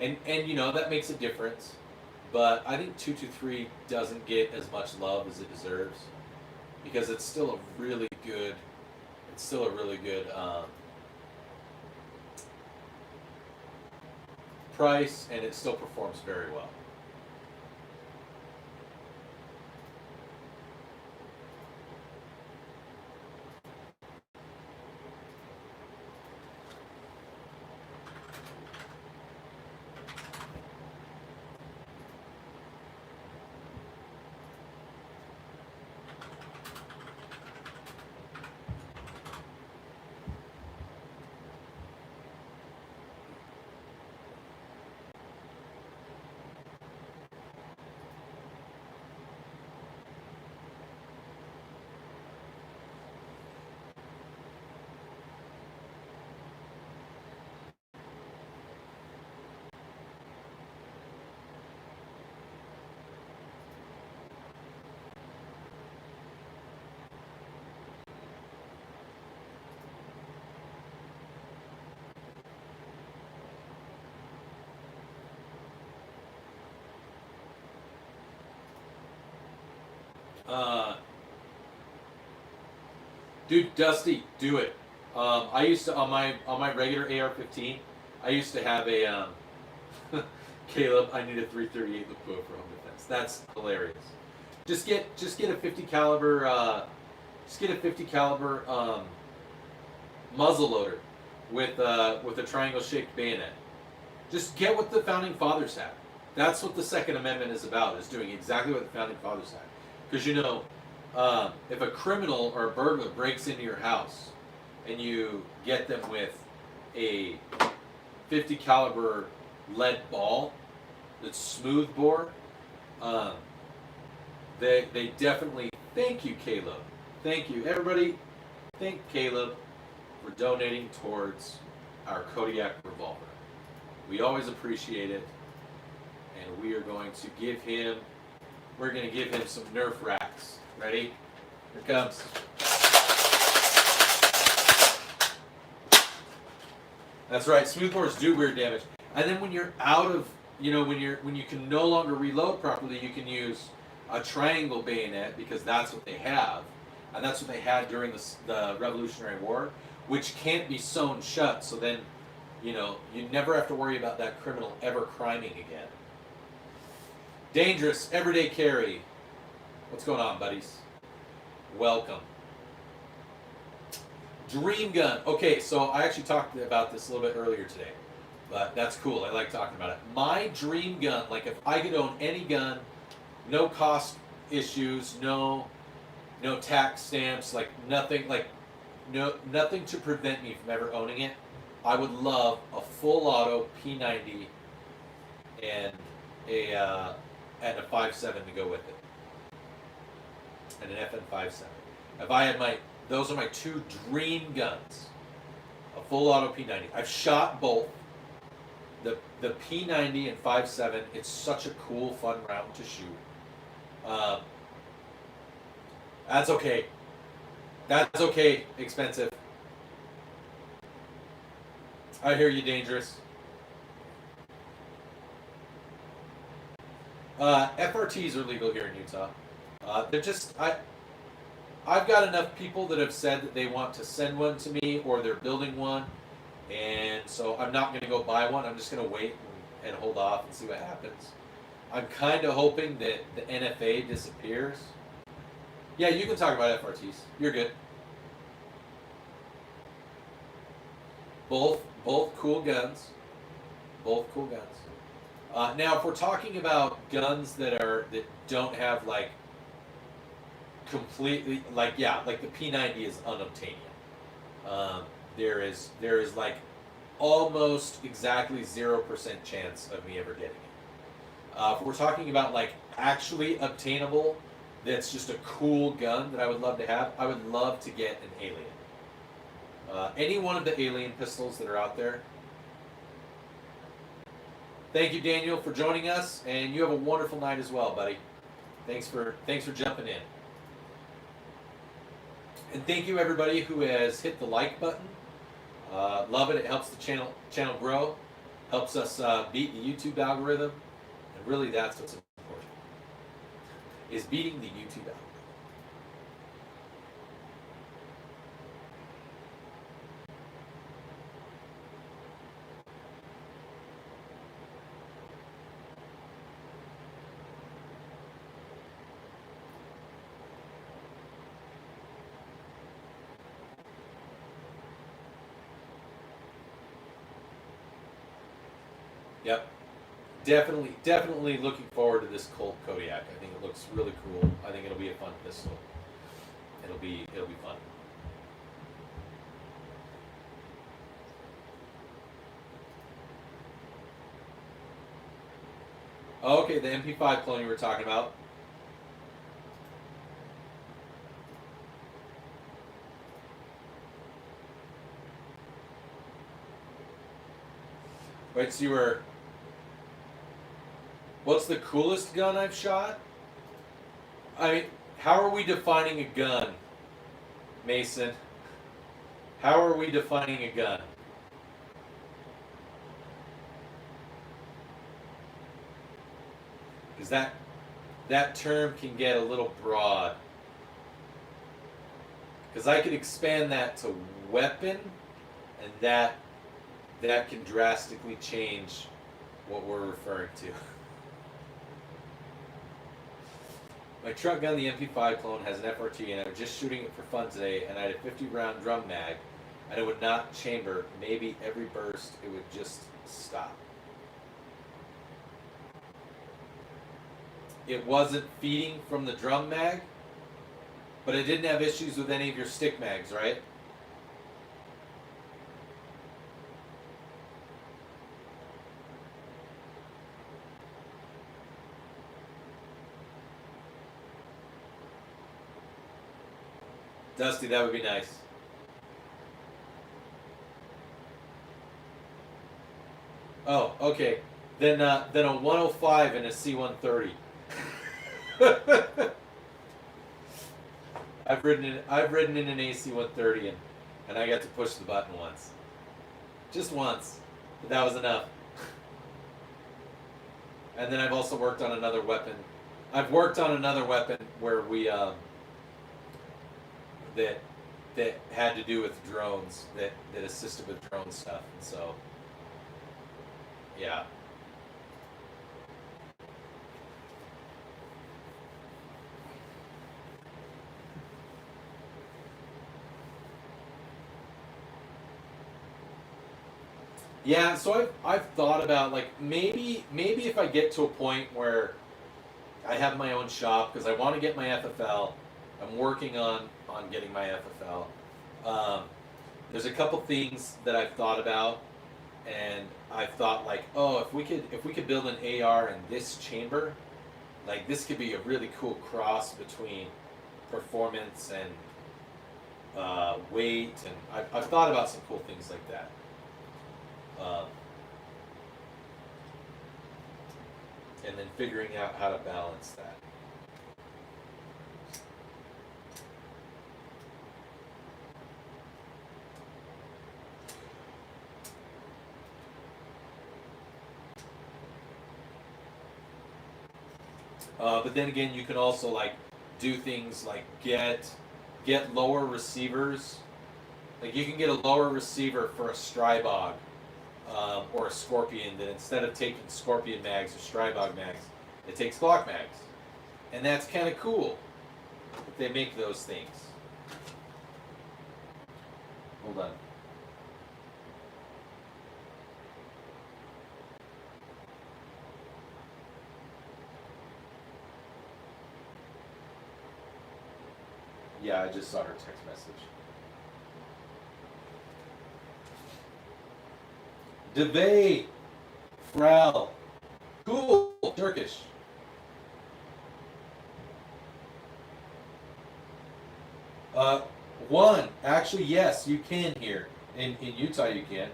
and you know that makes a difference. But I think 223 doesn't get as much love as it deserves, because it's still a really good. It's still a really good price, and it still performs very well. Dude, Dusty, do it. I used to on my regular AR-15. I used to have a Caleb. I need a 338 with bow for home defense. That's hilarious. Just get a 50 caliber. Just get a 50 caliber muzzle loader with a triangle shaped bayonet. Just get what the founding fathers had. That's what the Second Amendment is about. Is doing exactly what the founding fathers had. Because you know, if a criminal or a burglar breaks into your house and you get them with a 50 caliber lead ball that's smooth bore, they definitely thank you, Caleb. Thank you, everybody. Thank Caleb for donating towards our Kodiak revolver. We always appreciate it, and we are going to give him. We're going to give him some Nerf racks. Ready? Here it comes. That's right. Smoothbores do weird damage, and then when you're out of, when you can no longer reload properly, you can use a triangle bayonet because that's what they have, and that's what they had during the Revolutionary War, which can't be sewn shut. So then, you never have to worry about that criminal ever criming again. Dangerous everyday carry. What's going on, buddies? Welcome. Dream gun. Okay, so I actually talked about this a little bit earlier today, but that's cool. I like talking about it. My dream gun, like if I could own any gun, no cost issues, no tax stamps, like nothing, nothing to prevent me from ever owning it. I would love a full auto P90 and a 5.7 to go with it, and an FN 5.7. If I had those are my two dream guns. A full auto P90. I've shot both. The P90 and 5.7. It's such a cool, fun round to shoot. That's okay. That's okay. Expensive. I hear you, Dangerous. FRTs are legal here in Utah. They're just I've got enough people that have said that they want to send one to me or they're building one, and so I'm not going to go buy one. I'm just going to wait and hold off and see what happens. I'm kind of hoping that the NFA disappears. Yeah, you can talk about FRTs. You're good. Both cool guns. Both cool guns. Now, if we're talking about guns that don't have completely like the P90 is unobtainium. There is almost exactly 0% chance of me ever getting it. If we're talking about actually obtainable, that's just a cool gun that I would love to have. I would love to get an Alien. Any one of the Alien pistols that are out there. Thank you, Daniel, for joining us, and you have a wonderful night as well, buddy. Thanks for jumping in. And thank you, everybody who has hit the like button. Love it. It helps the channel grow, helps us beat the YouTube algorithm, and really that's what's important, is beating the YouTube algorithm. Yep. Definitely looking forward to this Colt Kodiak. I think it looks really cool. I think it'll be a fun pistol. It'll be fun. Okay, the MP5 clone you were talking about. Right, so you were... What's the coolest gun I've shot? I mean, how are we defining a gun, Mason? How are we defining a gun? Because that term can get a little broad. Because I could expand that to weapon, and that can drastically change what we're referring to. My truck gun, the MP5 clone, has an FRT, and I was just shooting it for fun today, and I had a 50-round drum mag, and it would not chamber. Maybe every burst, it would just stop. It wasn't feeding from the drum mag, but it didn't have issues with any of your stick mags, right? Dusty, that would be nice. Oh, okay. Then a 105 and a C-130. I've ridden in an AC-130 and I got to push the button once. just once, but that was enough. And then I've also worked on another weapon. I've worked on another weapon where we that had to do with drones, that assisted with drone stuff, and so yeah. Yeah, so I've thought about, like, maybe if I get to a point where I have my own shop, because I want to get my FFL. I'm working on getting my FFL. There's a couple things that I've thought about, and I've thought, like, oh, if we could build an AR in this chamber, like, this could be a really cool cross between performance and weight, and I've thought about some cool things like that. And then figuring out how to balance that. But then again, you can also, like, do things like get lower receivers. Like, you can get a lower receiver for a Strybog or a Scorpion, that instead of taking Scorpion mags or Strybog mags, it takes Glock mags. And that's kind of cool that they make those things. Hold on. Yeah, I just saw her text message. Devey, Frau, cool, Turkish. One, actually, yes, you can here. In Utah, you can.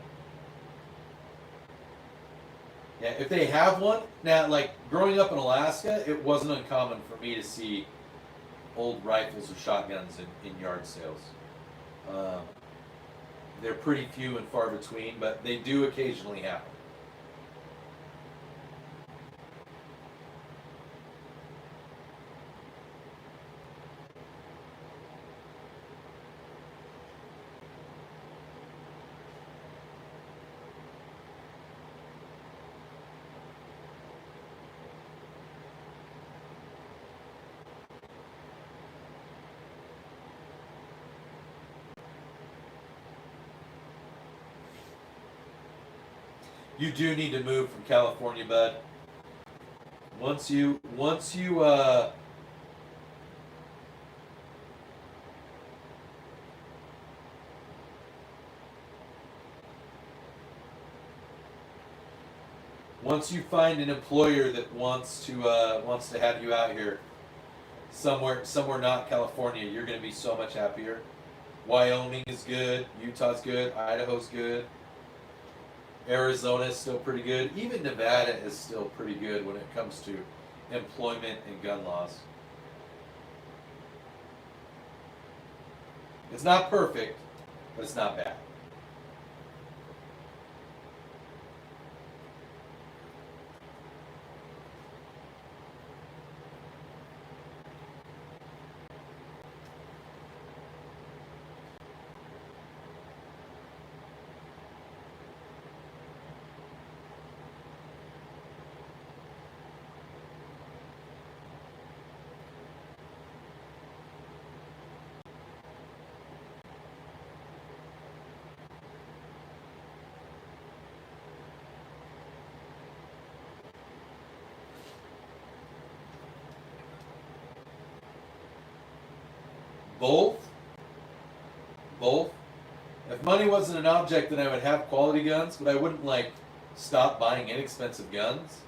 Yeah, if they have one. Now, like, growing up in Alaska, it wasn't uncommon for me to see old rifles or shotguns in yard sales. They're pretty few and far between, but they do occasionally happen. You do need to move from California, bud. Once you once you find an employer that wants to have you out here somewhere not California, you're going to be so much happier. Wyoming is good, Utah's good, Idaho's good. Arizona is still pretty good. Even Nevada is still pretty good when it comes to employment and gun laws. It's not perfect, but it's not bad. Both. If money wasn't an object, then I would have quality guns, but I wouldn't, like, stop buying inexpensive guns,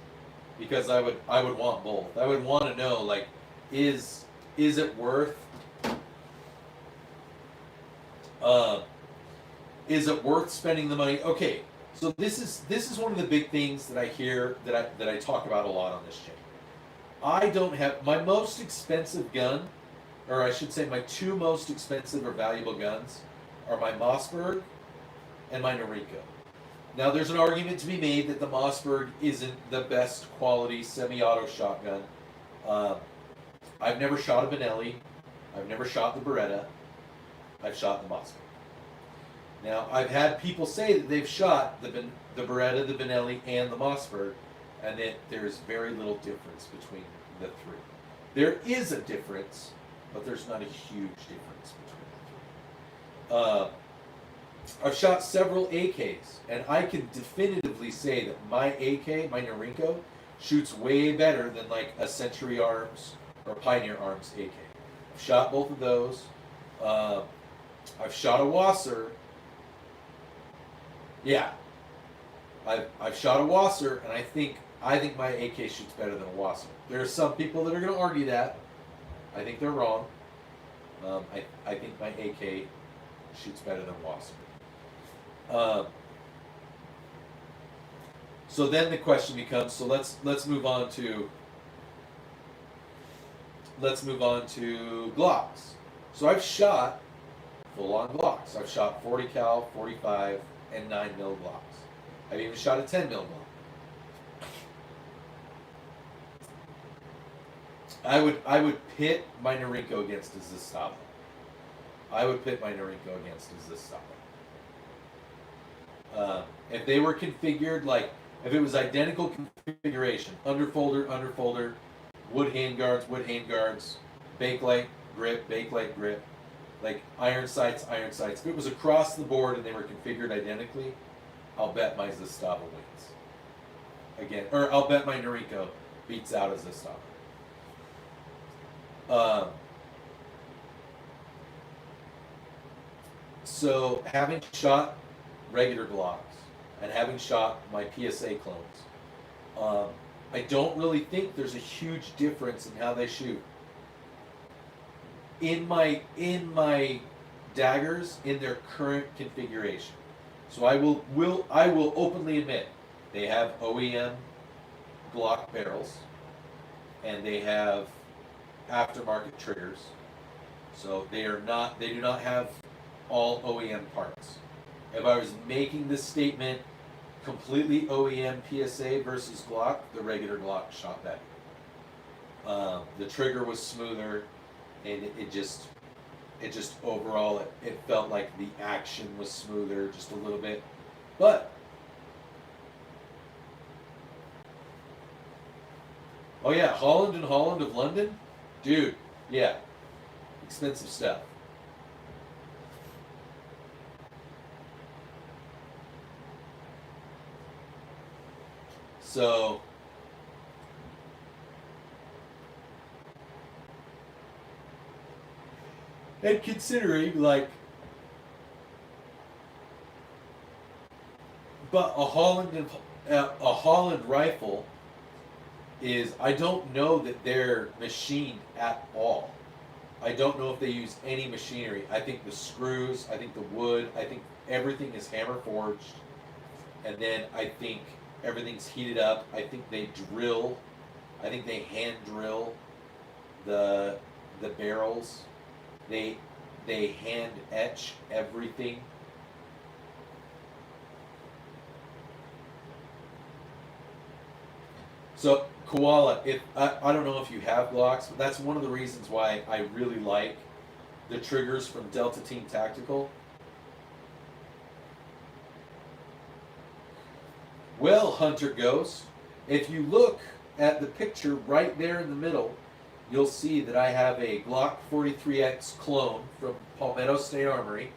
because I would want both. I would want to know, like, is it worth spending the money? Okay, so this is one of the big things that I hear, that I talk about a lot on this channel. I don't have my most expensive gun. Or I should say my two most expensive or valuable guns are my Mossberg and my Noriko. Now, there's an argument to be made that the Mossberg isn't the best quality semi-auto shotgun. I've never shot a Benelli. I've never shot the Beretta. I've shot the Mossberg. Now, I've had people say that they've shot the Beretta, the Benelli, and the Mossberg, and that there's very little difference between the three. There is a difference, but there's not a huge difference between the three. I've shot several AKs, and I can definitively say that my AK, my Norinco, shoots way better than like a Century Arms or Pioneer Arms AK. I've shot both of those. I've shot a Wasser. Yeah, I've shot a Wasser, and I think my AK shoots better than a Wasser. There are some people that are going to argue that. I think they're wrong. I think my AK shoots better than Wasser. So then the question becomes, so let's move on to Glocks. So I've shot full-on Glocks. I've shot 40 cal, 45, and 9mm Glocks. I've even shot a 10mm Glock. I would pit my Norinco against a Zastava. I would pit my Norinco against a Zastava. If they were configured like, if it was identical configuration, underfolder, wood handguards, bakelite grip, like iron sights. If it was across the board and they were configured identically, I'll bet my Zastava wins. Again, or I'll bet my Norinco beats out a Zastava. So having shot regular Glocks and having shot my PSA clones, I don't really think there's a huge difference in how they shoot. In my daggers in their current configuration. So I will openly admit they have OEM Glock barrels and they have aftermarket triggers. So they do not have all OEM parts. If I was making this statement completely OEM PSA versus Glock, the regular Glock shot better. The trigger was smoother, and it just overall it felt like the action was smoother just a little bit. But oh yeah, Holland and Holland of London, dude, yeah, expensive stuff. So and considering like, but a Holland rifle is, I don't know that they're machined at all. I don't know if they use any machinery. I think the screws, I think the wood, I think everything is hammer forged, and then I think everything's heated up. I think they hand drill the barrels. They hand etch everything. So Koala, I don't know if you have Glocks, but that's one of the reasons why I really like the triggers from Delta Team Tactical. Well, Hunter Ghost, if you look at the picture right there in the middle, you'll see that I have a Glock 43X clone from Palmetto State Armory.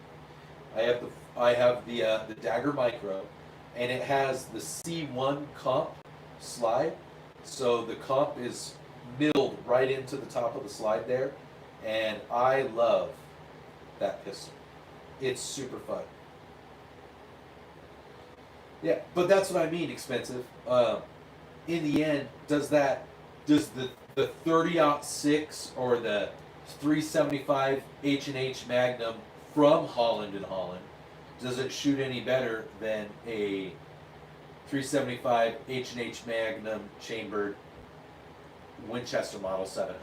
I have the Dagger Micro, and it has the C1 comp slide. So the comp is milled right into the top of the slide there, and I love that pistol. It's super fun. Yeah, but that's what I mean, expensive. In the end, does the 30-06 or the 375 H&H Magnum from Holland and Holland, does it shoot any better than a 375 H&H Magnum chambered Winchester Model 700?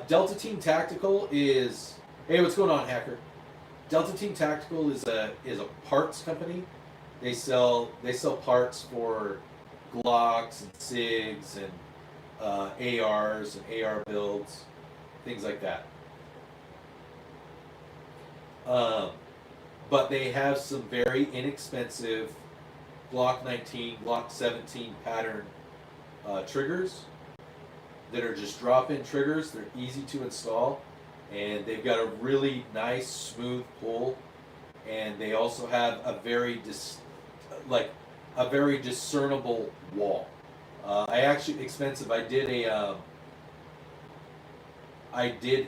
Delta Team Tactical is... Hey, what's going on, Hacker? Delta Team Tactical is a parts company. They sell parts for Glocks and SIGs and ARs and AR builds, things like that. But they have some very inexpensive Glock 19, Glock 17 pattern triggers that are just drop-in triggers. They're easy to install, and they've got a really nice, smooth pull. And they also have a very discernible wall. I actually expensive. I did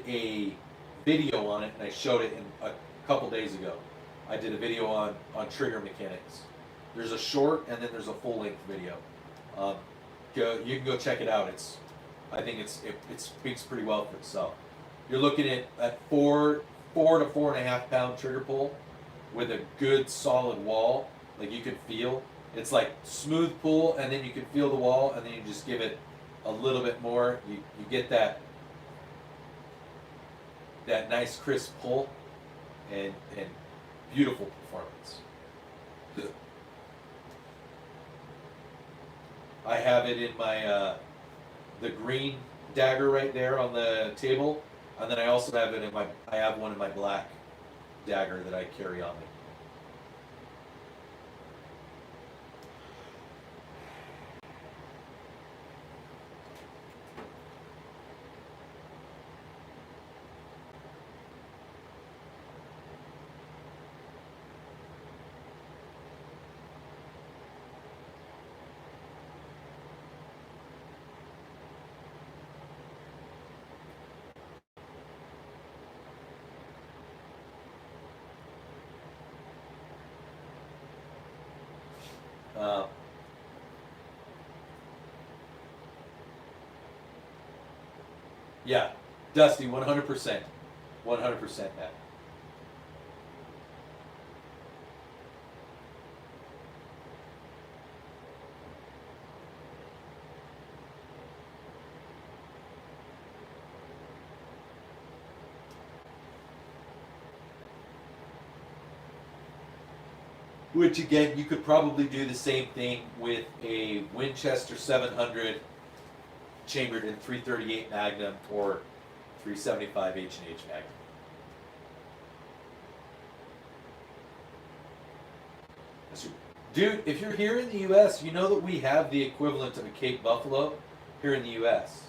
a video on it, and I showed it in a couple days ago. I did a video on trigger mechanics. There's a short, and then there's a full length video. You can go check it out. I think it speaks pretty well for itself. You're looking at 4 to 4.5 pound trigger pull with a good solid wall. Like you can feel. It's like smooth pull, and then you can feel the wall, and then you just give it a little bit more. You get that nice crisp pull and beautiful performance. I have it in my the green dagger right there on the table, and then I also have it I have one in my black dagger that I carry on me. Yeah, Dusty, 100%. 100%, Matt. Which again, you could probably do the same thing with a Winchester 700 chambered in 338 Magnum or 375 H&H Magnum. Dude, if you're here in the U.S., you know that we have the equivalent of a Cape Buffalo here in the U.S.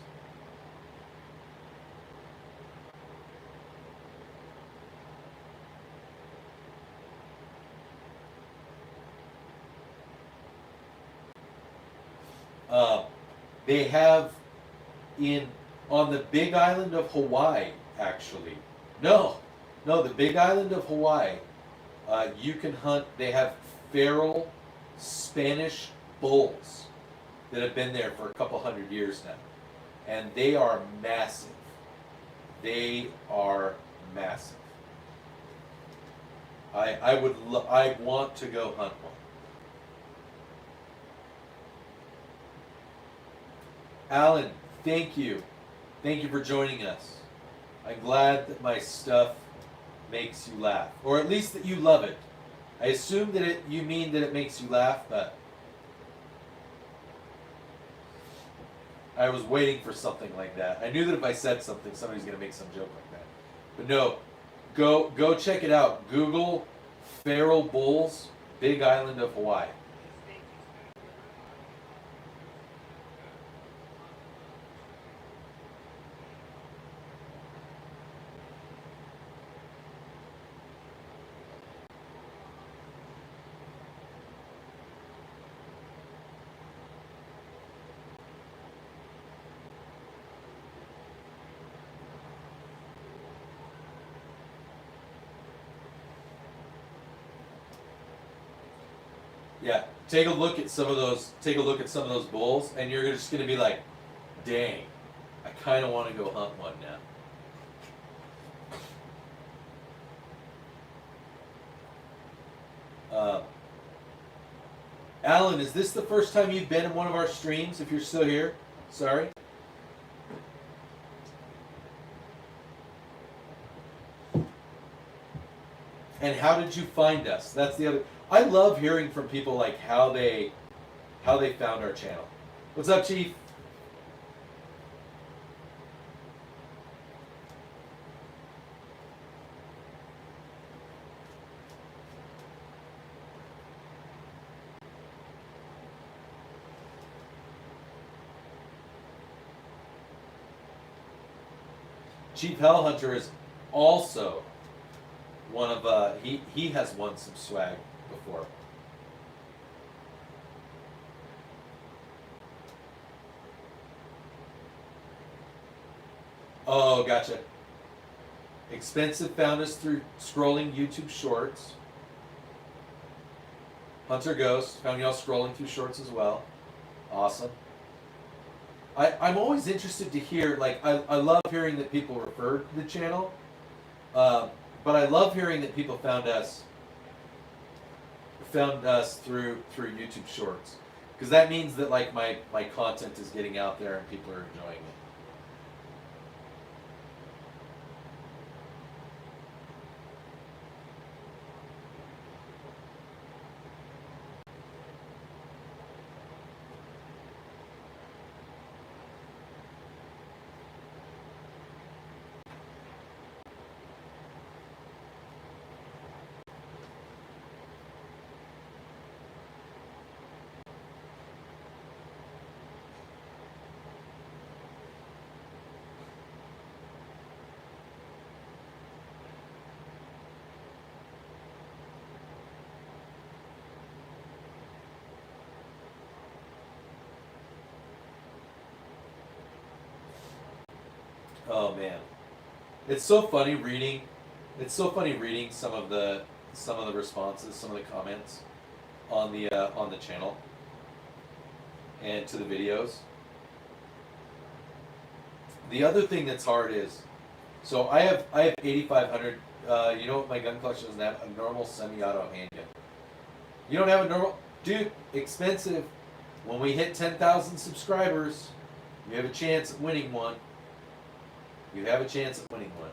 They have on the Big Island of Hawaii, actually. No, the Big Island of Hawaii. You can hunt. They have feral Spanish bulls that have been there for a couple hundred years now, and they are massive. They are massive. I want to go hunt one. Alan, thank you. Thank you for joining us. I'm glad that my stuff makes you laugh, or at least that you love it. I assume that you mean that it makes you laugh, but I was waiting for something like that. I knew that if I said something, somebody's going to make some joke like that. But no, go check it out. Google feral bulls, Big Island of Hawaii. Yeah, take a look at some of those. Take a look at some of those bulls, and you're just going to be like, "Dang, I kind of want to go hunt one now." Alan, is this the first time you've been in one of our streams? If you're still here, sorry. how did you find us? That's the other. I love hearing from people like how they found our channel. What's up, Chief? Chief Hellhunter is also one of he has won some swag before. Oh, gotcha. Expensive found us through scrolling YouTube Shorts. Hunter Ghost found y'all scrolling through Shorts as well. Awesome. I'm always interested to hear, like, I love hearing that people referred to the channel, but I love hearing that people found us through YouTube Shorts, because that means that like my content is getting out there and people are enjoying it. Oh man, it's so funny reading. It's so funny reading some of the responses, some of the comments on the channel and to the videos. The other thing that's hard is, so I have 8,500. You know what my gun collection doesn't have? A normal semi-auto handgun. You don't have a normal, dude. Expensive. When we hit 10,000 subscribers, you have a chance at winning one. You have a chance at winning one.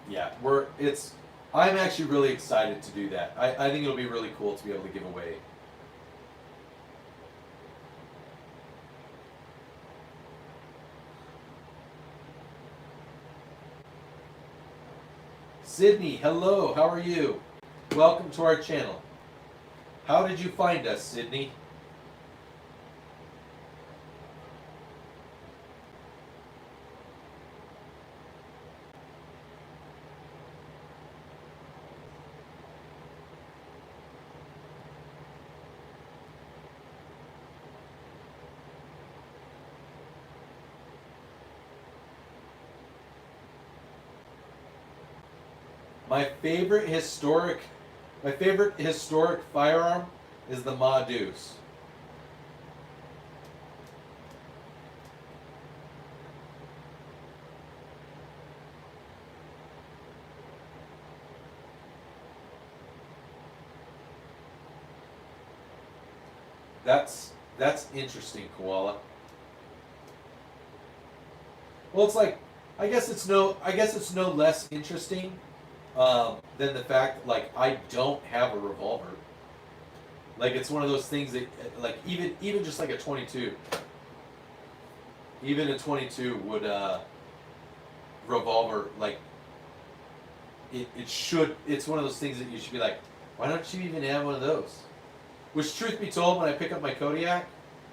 Yeah, I'm actually really excited to do that. I think it'll be really cool to be able to give away. Sydney, hello, how are you? Welcome to our channel. How did you find us, Sydney? My favorite historic firearm is the Ma Deuce. That's interesting, Koala. Well, it's like I guess it's no less interesting than the fact that, like, I don't have a revolver. Like, it's one of those things that, like, even just like a 22, even a 22 would revolver, like, it's one of those things that you should be like, why don't you even have one of those? Which, truth be told, when I pick up my Kodiak,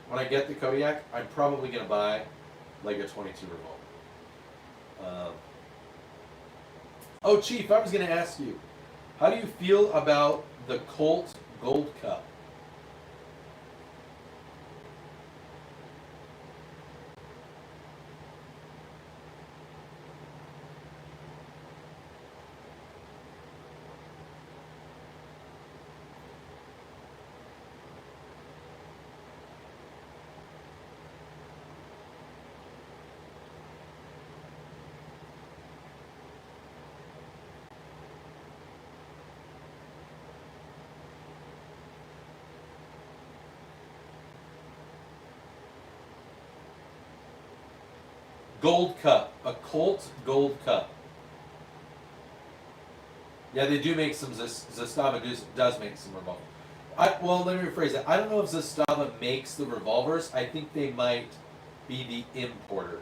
when I get the Kodiak, I'm probably gonna buy like a 22 revolver. Oh, Chief, I was going to ask you, how do you feel about the Colt Gold Cup? Gold Cup, a Colt Gold Cup. Yeah, they do make some. Zastava does make some revolvers. Well, let me rephrase that. I don't know if Zastava makes the revolvers. I think they might be the importer.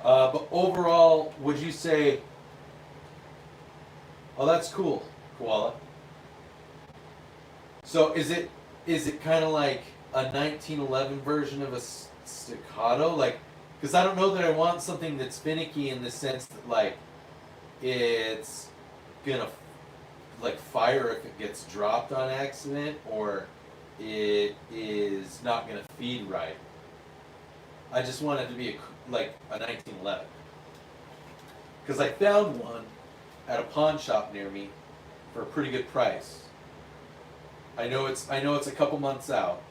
But overall, would you say, oh, that's cool, Koala. So is it kind of like a 1911 version of a staccato? Like, because I don't know that I want something that's finicky in the sense that like it's gonna like fire if it gets dropped on accident, or it is not gonna feed right. I just want it to be like a 1911. Because I found one at a pawn shop near me for a pretty good price. I know it's a couple months out.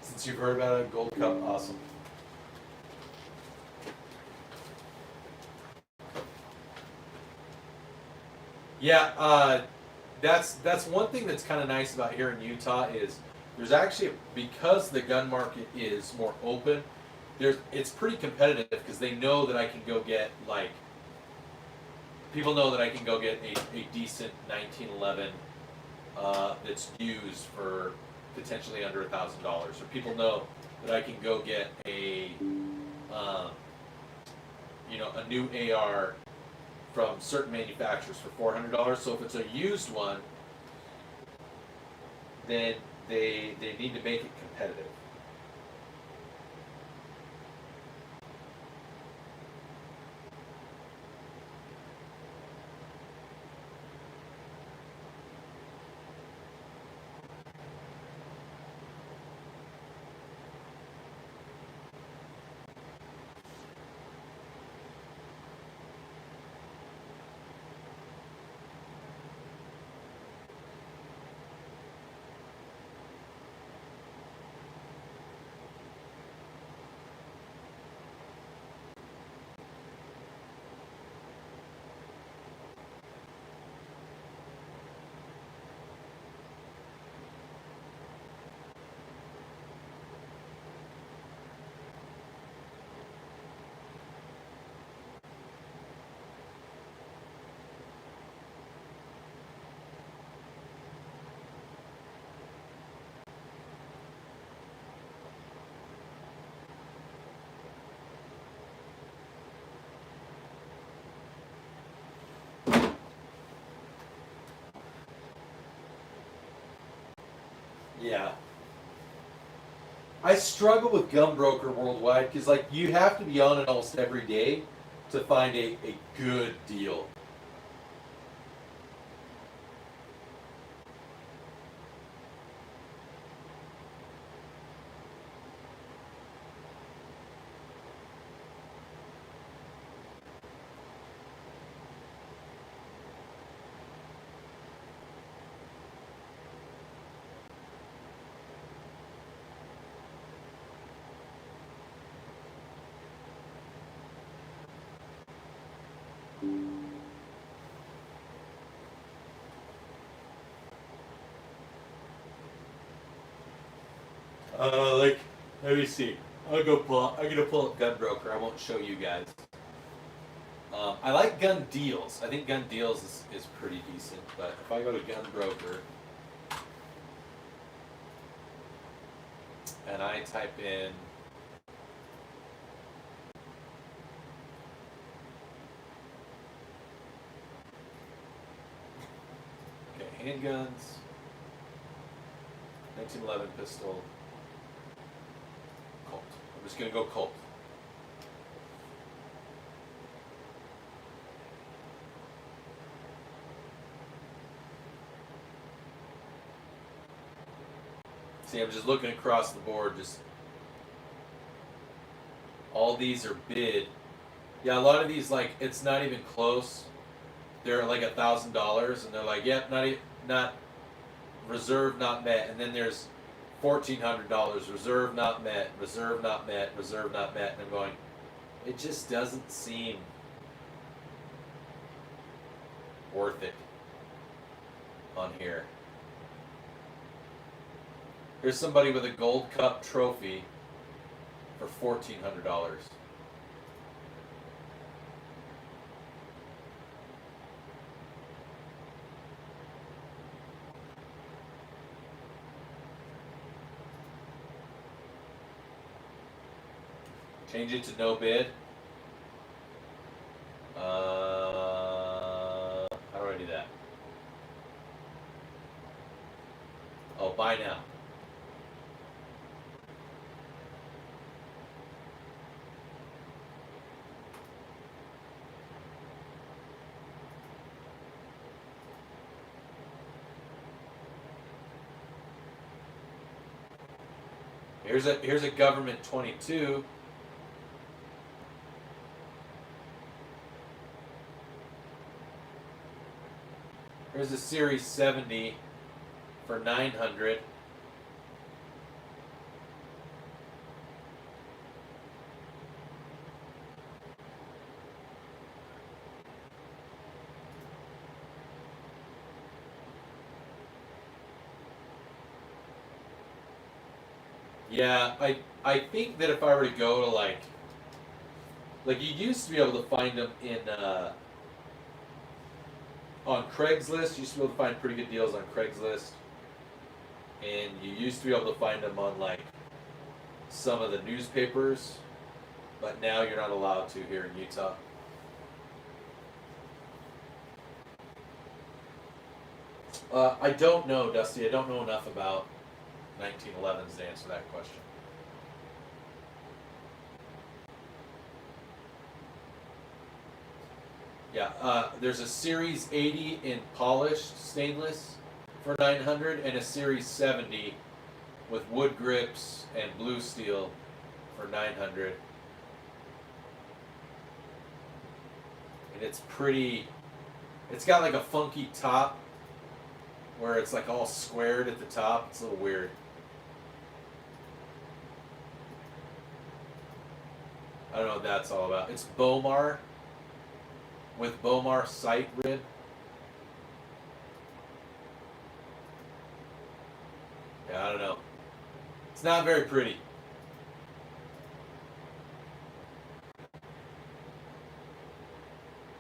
Since you've heard about a Gold Cup, awesome. Yeah, that's one thing that's kind of nice about here in Utah is there's actually, because the gun market is more open, it's pretty competitive because they know that I can go get people know that I can go get a decent 1911 that's used for potentially under $1,000, or people know that I can go get a new AR from certain manufacturers for $400. So if it's a used one, then they need to make it competitive. Yeah. I struggle with Gun Broker Worldwide because, like, you have to be on it almost every day to find a good deal. Like, let me see. I'm gonna pull up Gun Broker. I won't show you guys. I like Gun Deals. I think Gun Deals is pretty decent. But if I go to Gun Broker and I type in handguns, 1911 pistol, Colt. I'm just gonna go Colt. See, I'm just looking across the board. Just all these are bid. Yeah, a lot of these, like, it's not even close. They're like $1,000, and they're like, yep, not reserve not met, and then there's $1,400, reserve not met, reserve not met, reserve not met, and I'm going, it just doesn't seem worth it on here. Here's somebody with a Gold Cup trophy for $1,400. Change it to no bid. How do I do that? Oh, buy now. Here's a government 22. Here's a Series 70 for $900. Yeah, I think that if I were to go to like you used to be able to find them in on Craigslist. You used to be able to find pretty good deals on Craigslist, and you used to be able to find them on like some of the newspapers, but now you're not allowed to here in Utah. I don't know, Dusty. I don't know enough about 1911s to answer that question. Yeah, there's a Series 80 in polished stainless for $900, and a Series 70 with wood grips and blue steel for $900. And it's pretty. It's got like a funky top where it's like all squared at the top. It's a little weird. I don't know what that's all about. It's Bomar with Bomar sight rib. Yeah, I don't know. It's not very pretty.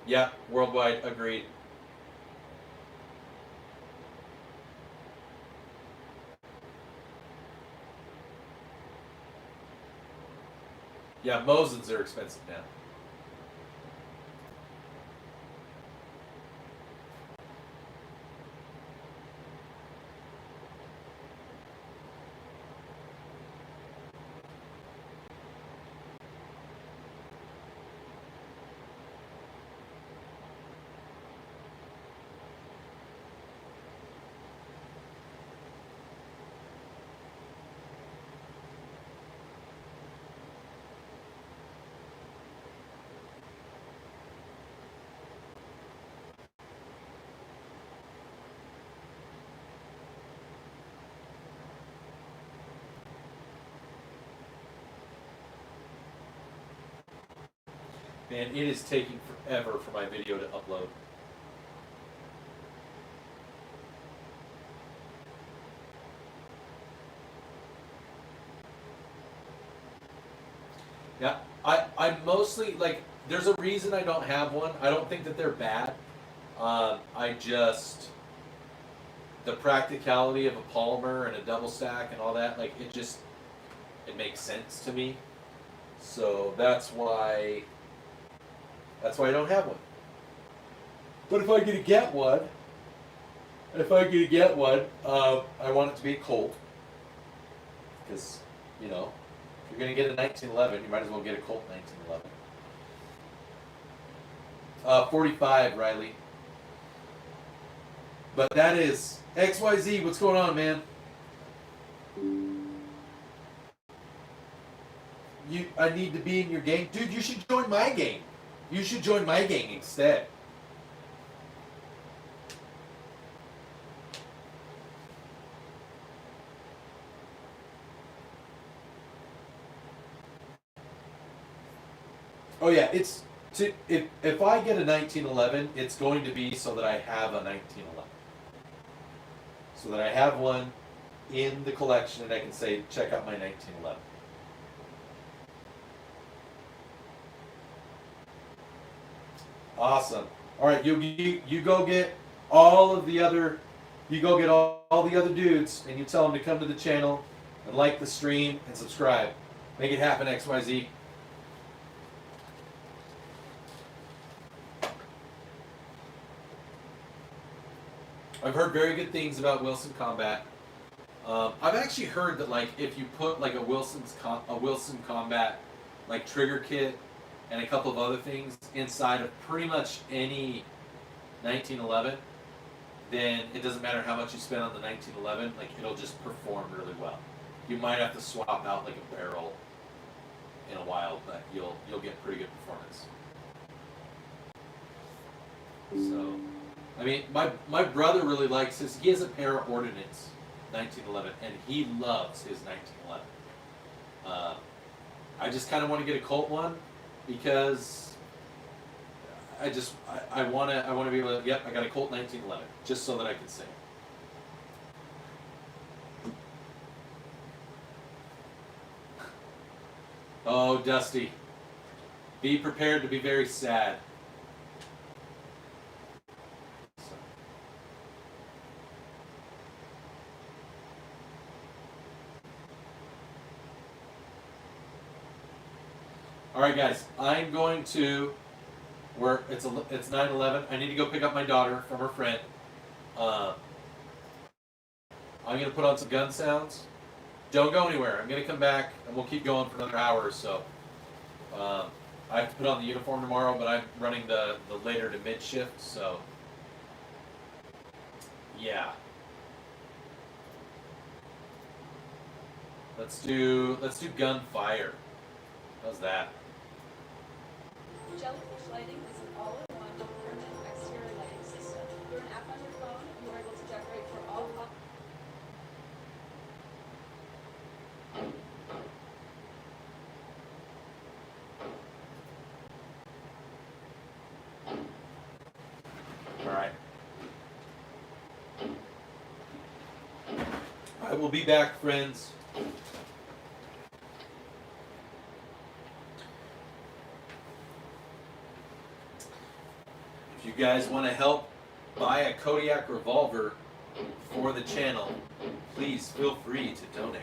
Yeah, worldwide, agreed. Yeah, Mosins are expensive now. Man, it is taking forever for my video to upload. Yeah, I mostly, like, there's a reason I don't have one. I don't think that they're bad. I just, the practicality of a Palmer and a double stack and all that, like, it makes sense to me. So that's why I don't have one. But if I get to get one, I want it to be a Colt. Because, you know, if you're going to get a 1911, you might as well get a Colt 1911. 45, Riley. But that is XYZ. What's going on, man? I need to be in your gang. Dude, you should join my gang. You should join my gang instead. Oh yeah, if I get a 1911, it's going to be so that I have a 1911. So that I have one in the collection and I can say, check out my 1911. Awesome. All right, you go get all the other dudes and you tell them to come to the channel and like the stream and subscribe. Make it happen, XYZ. I've heard very good things about Wilson Combat. I've actually heard that, like, if you put like a Wilson Combat like trigger kit and a couple of other things inside of pretty much any 1911, then it doesn't matter how much you spend on the 1911, like, it'll just perform really well. You might have to swap out like a barrel in a while, but you'll get pretty good performance. So, I mean, my brother really likes his. He has a pair of Ordnance 1911, and he loves his 1911. I just kind of want to get a Colt one because I want to be able to. Yep, I got a Colt 1911 just so that I can say it. Oh, Dusty, be prepared to be very sad. All right, guys. I'm going to work. It's 9/11. I need to go pick up my daughter from her friend. I'm going to put on some gun sounds. Don't go anywhere. I'm going to come back and we'll keep going for another hour or so. I have to put on the uniform tomorrow, but I'm running the later to mid shift, so yeah. Let's do gunfire. How's that? Jellyfish Lighting is an all-in-one permanent exterior lighting system. Through an app on your phone, you are able to decorate for all All right. I will be back, friends. If you guys want to help buy a Kodiak revolver for the channel, please feel free to donate.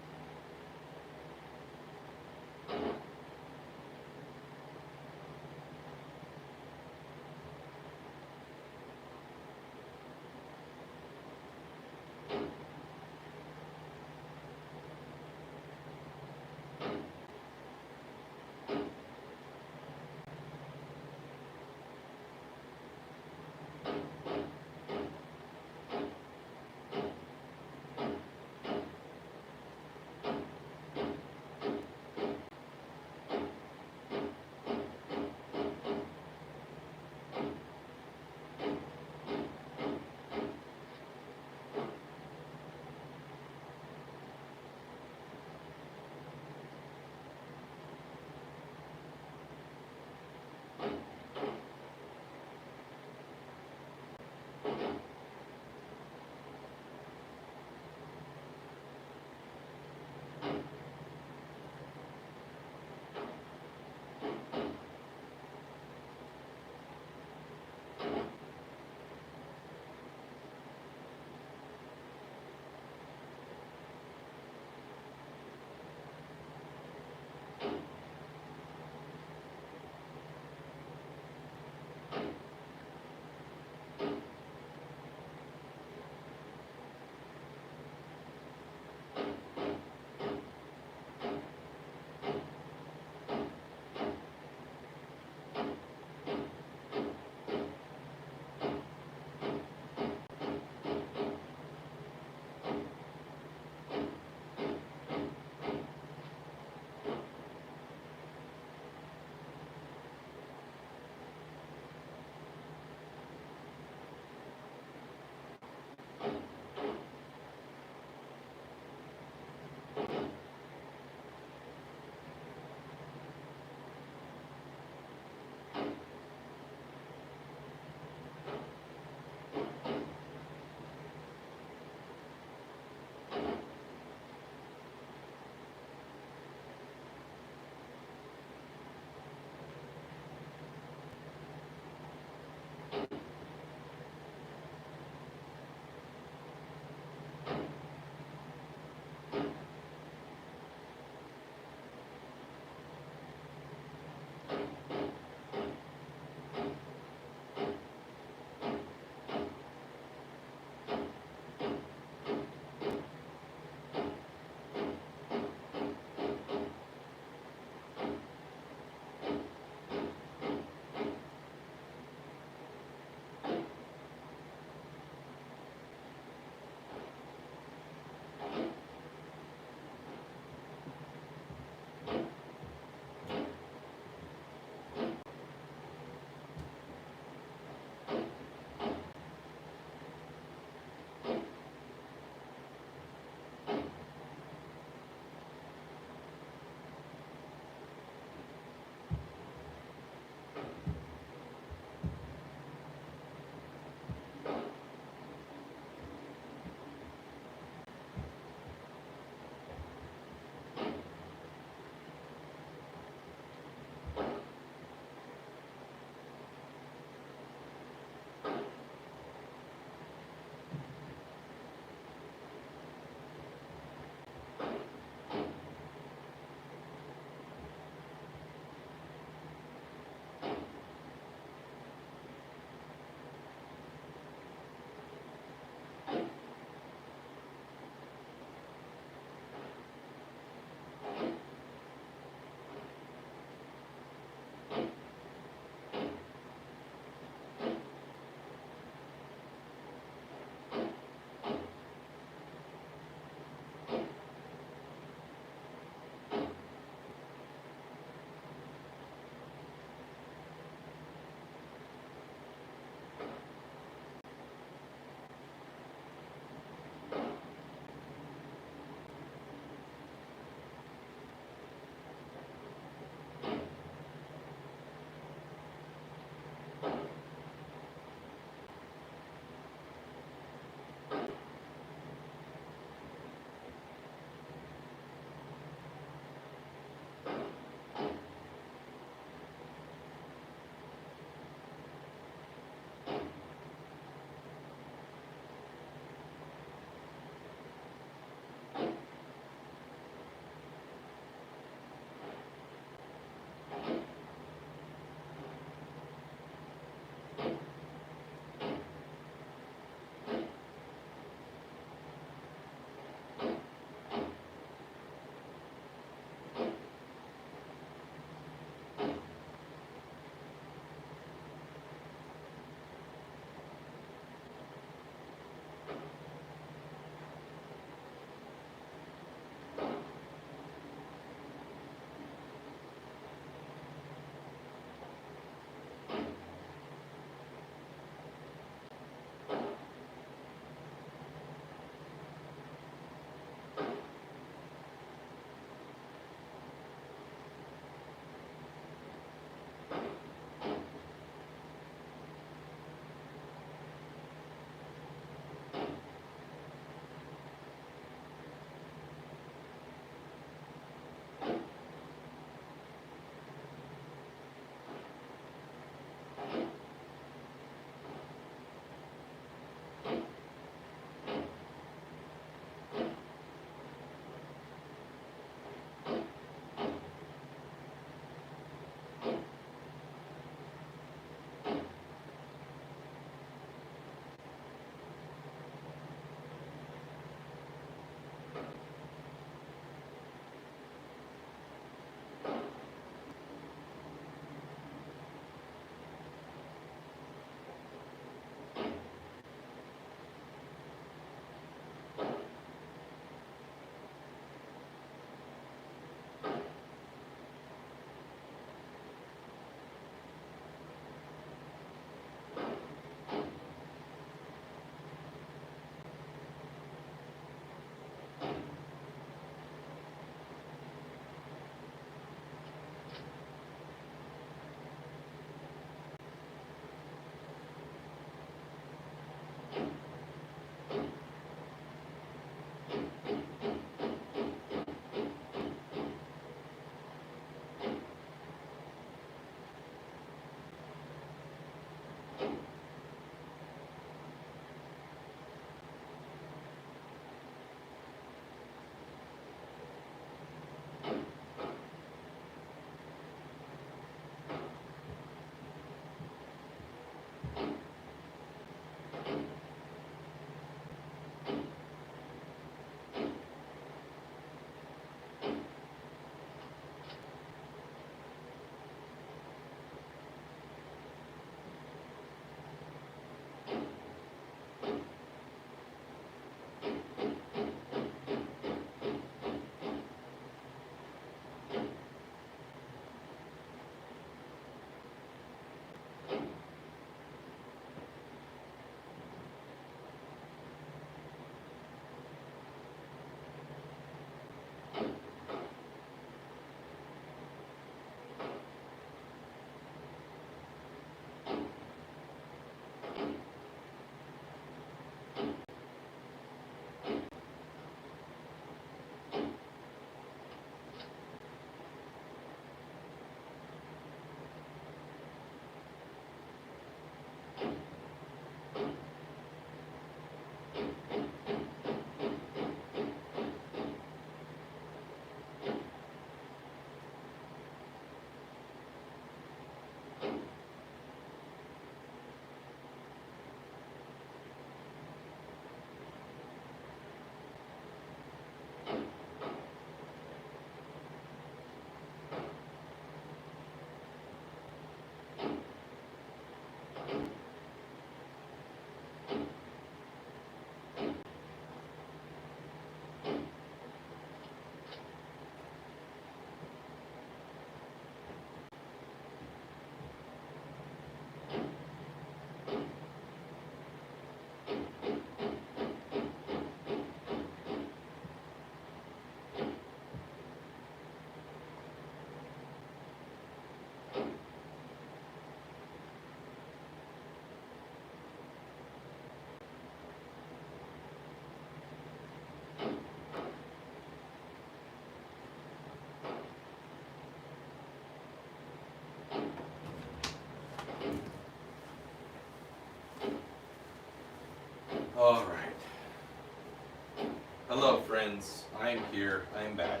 friends, I am here. I am back.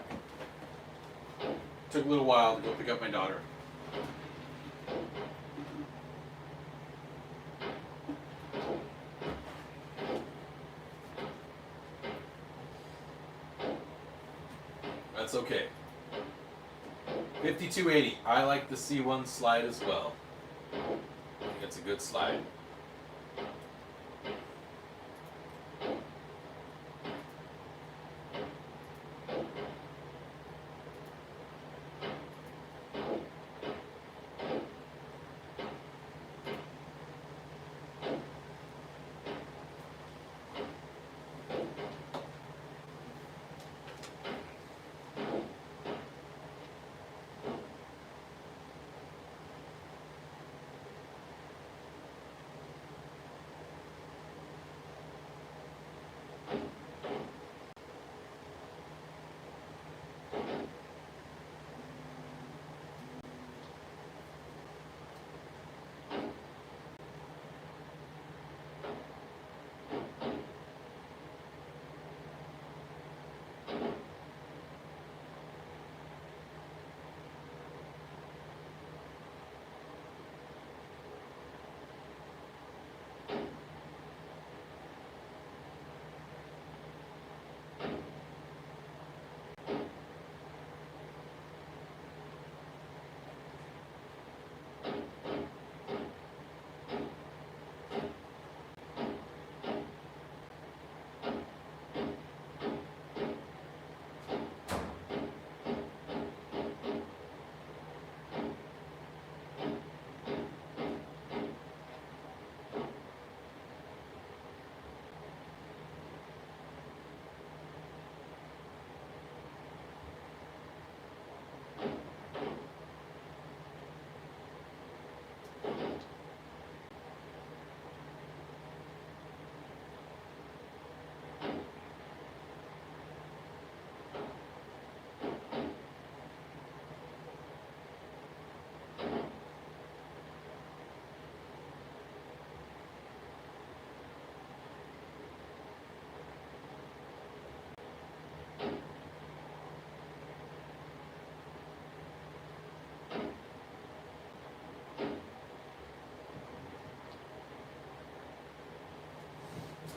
Took a little while to go pick up my daughter. That's okay. 5280. I like the C1 slide as well. I think it's a good slide.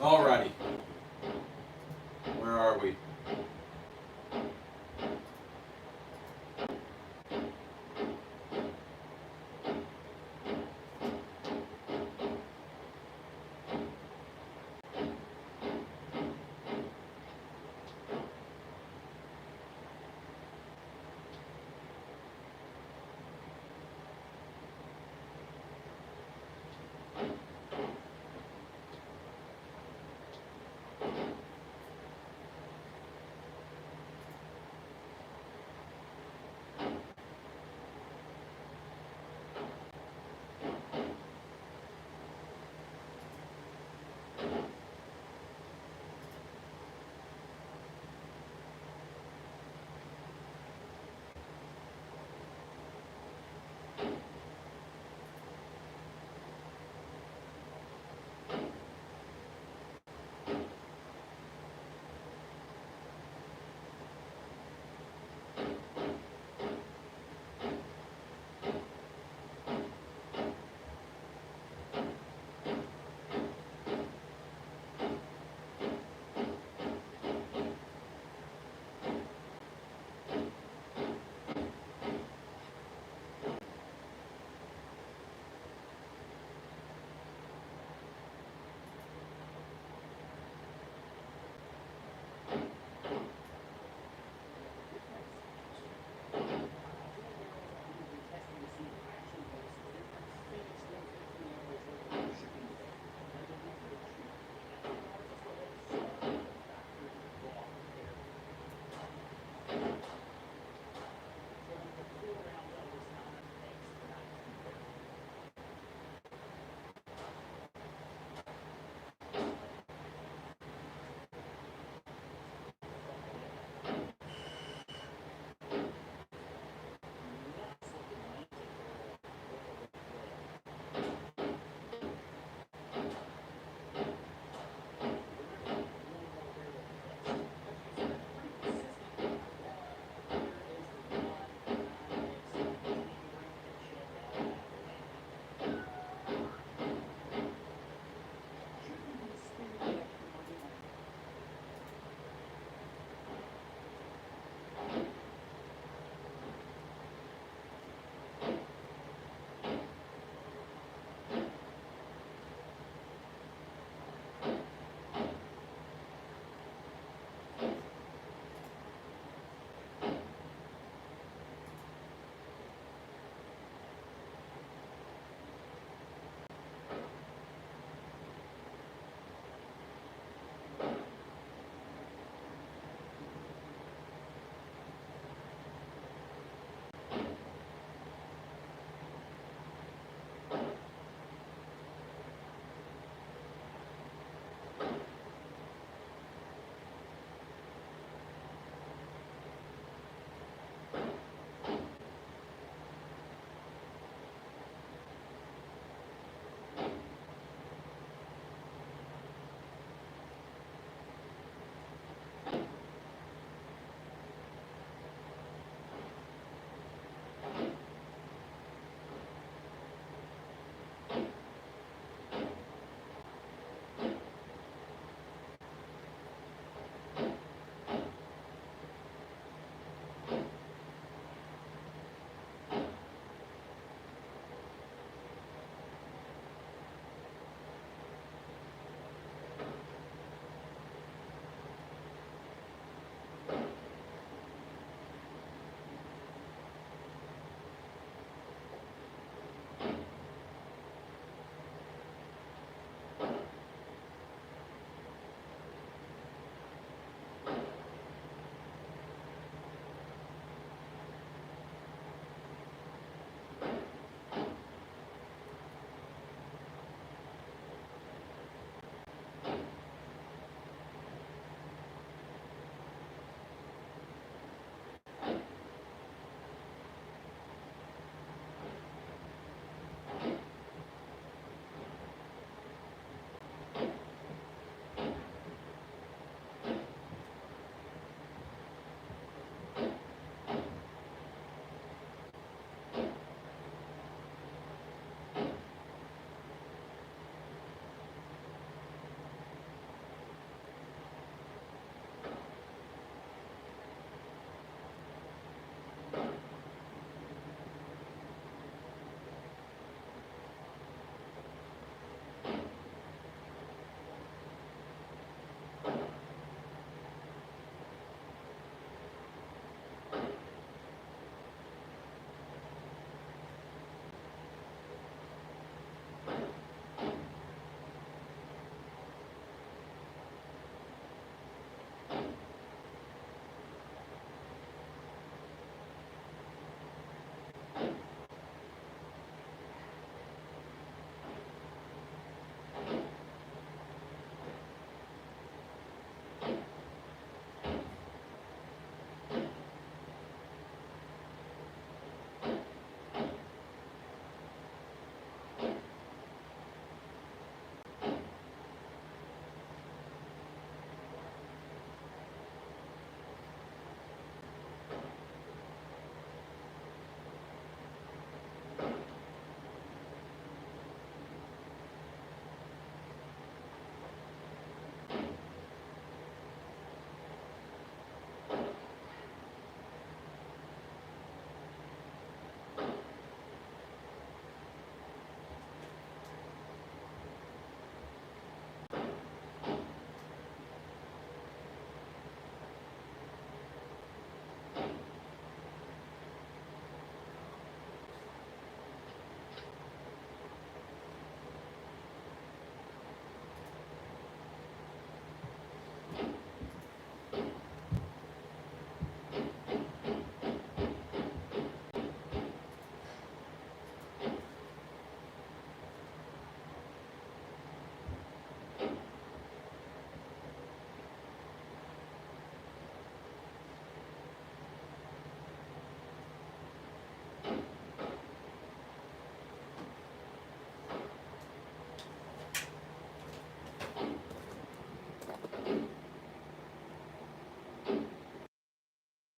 Alrighty.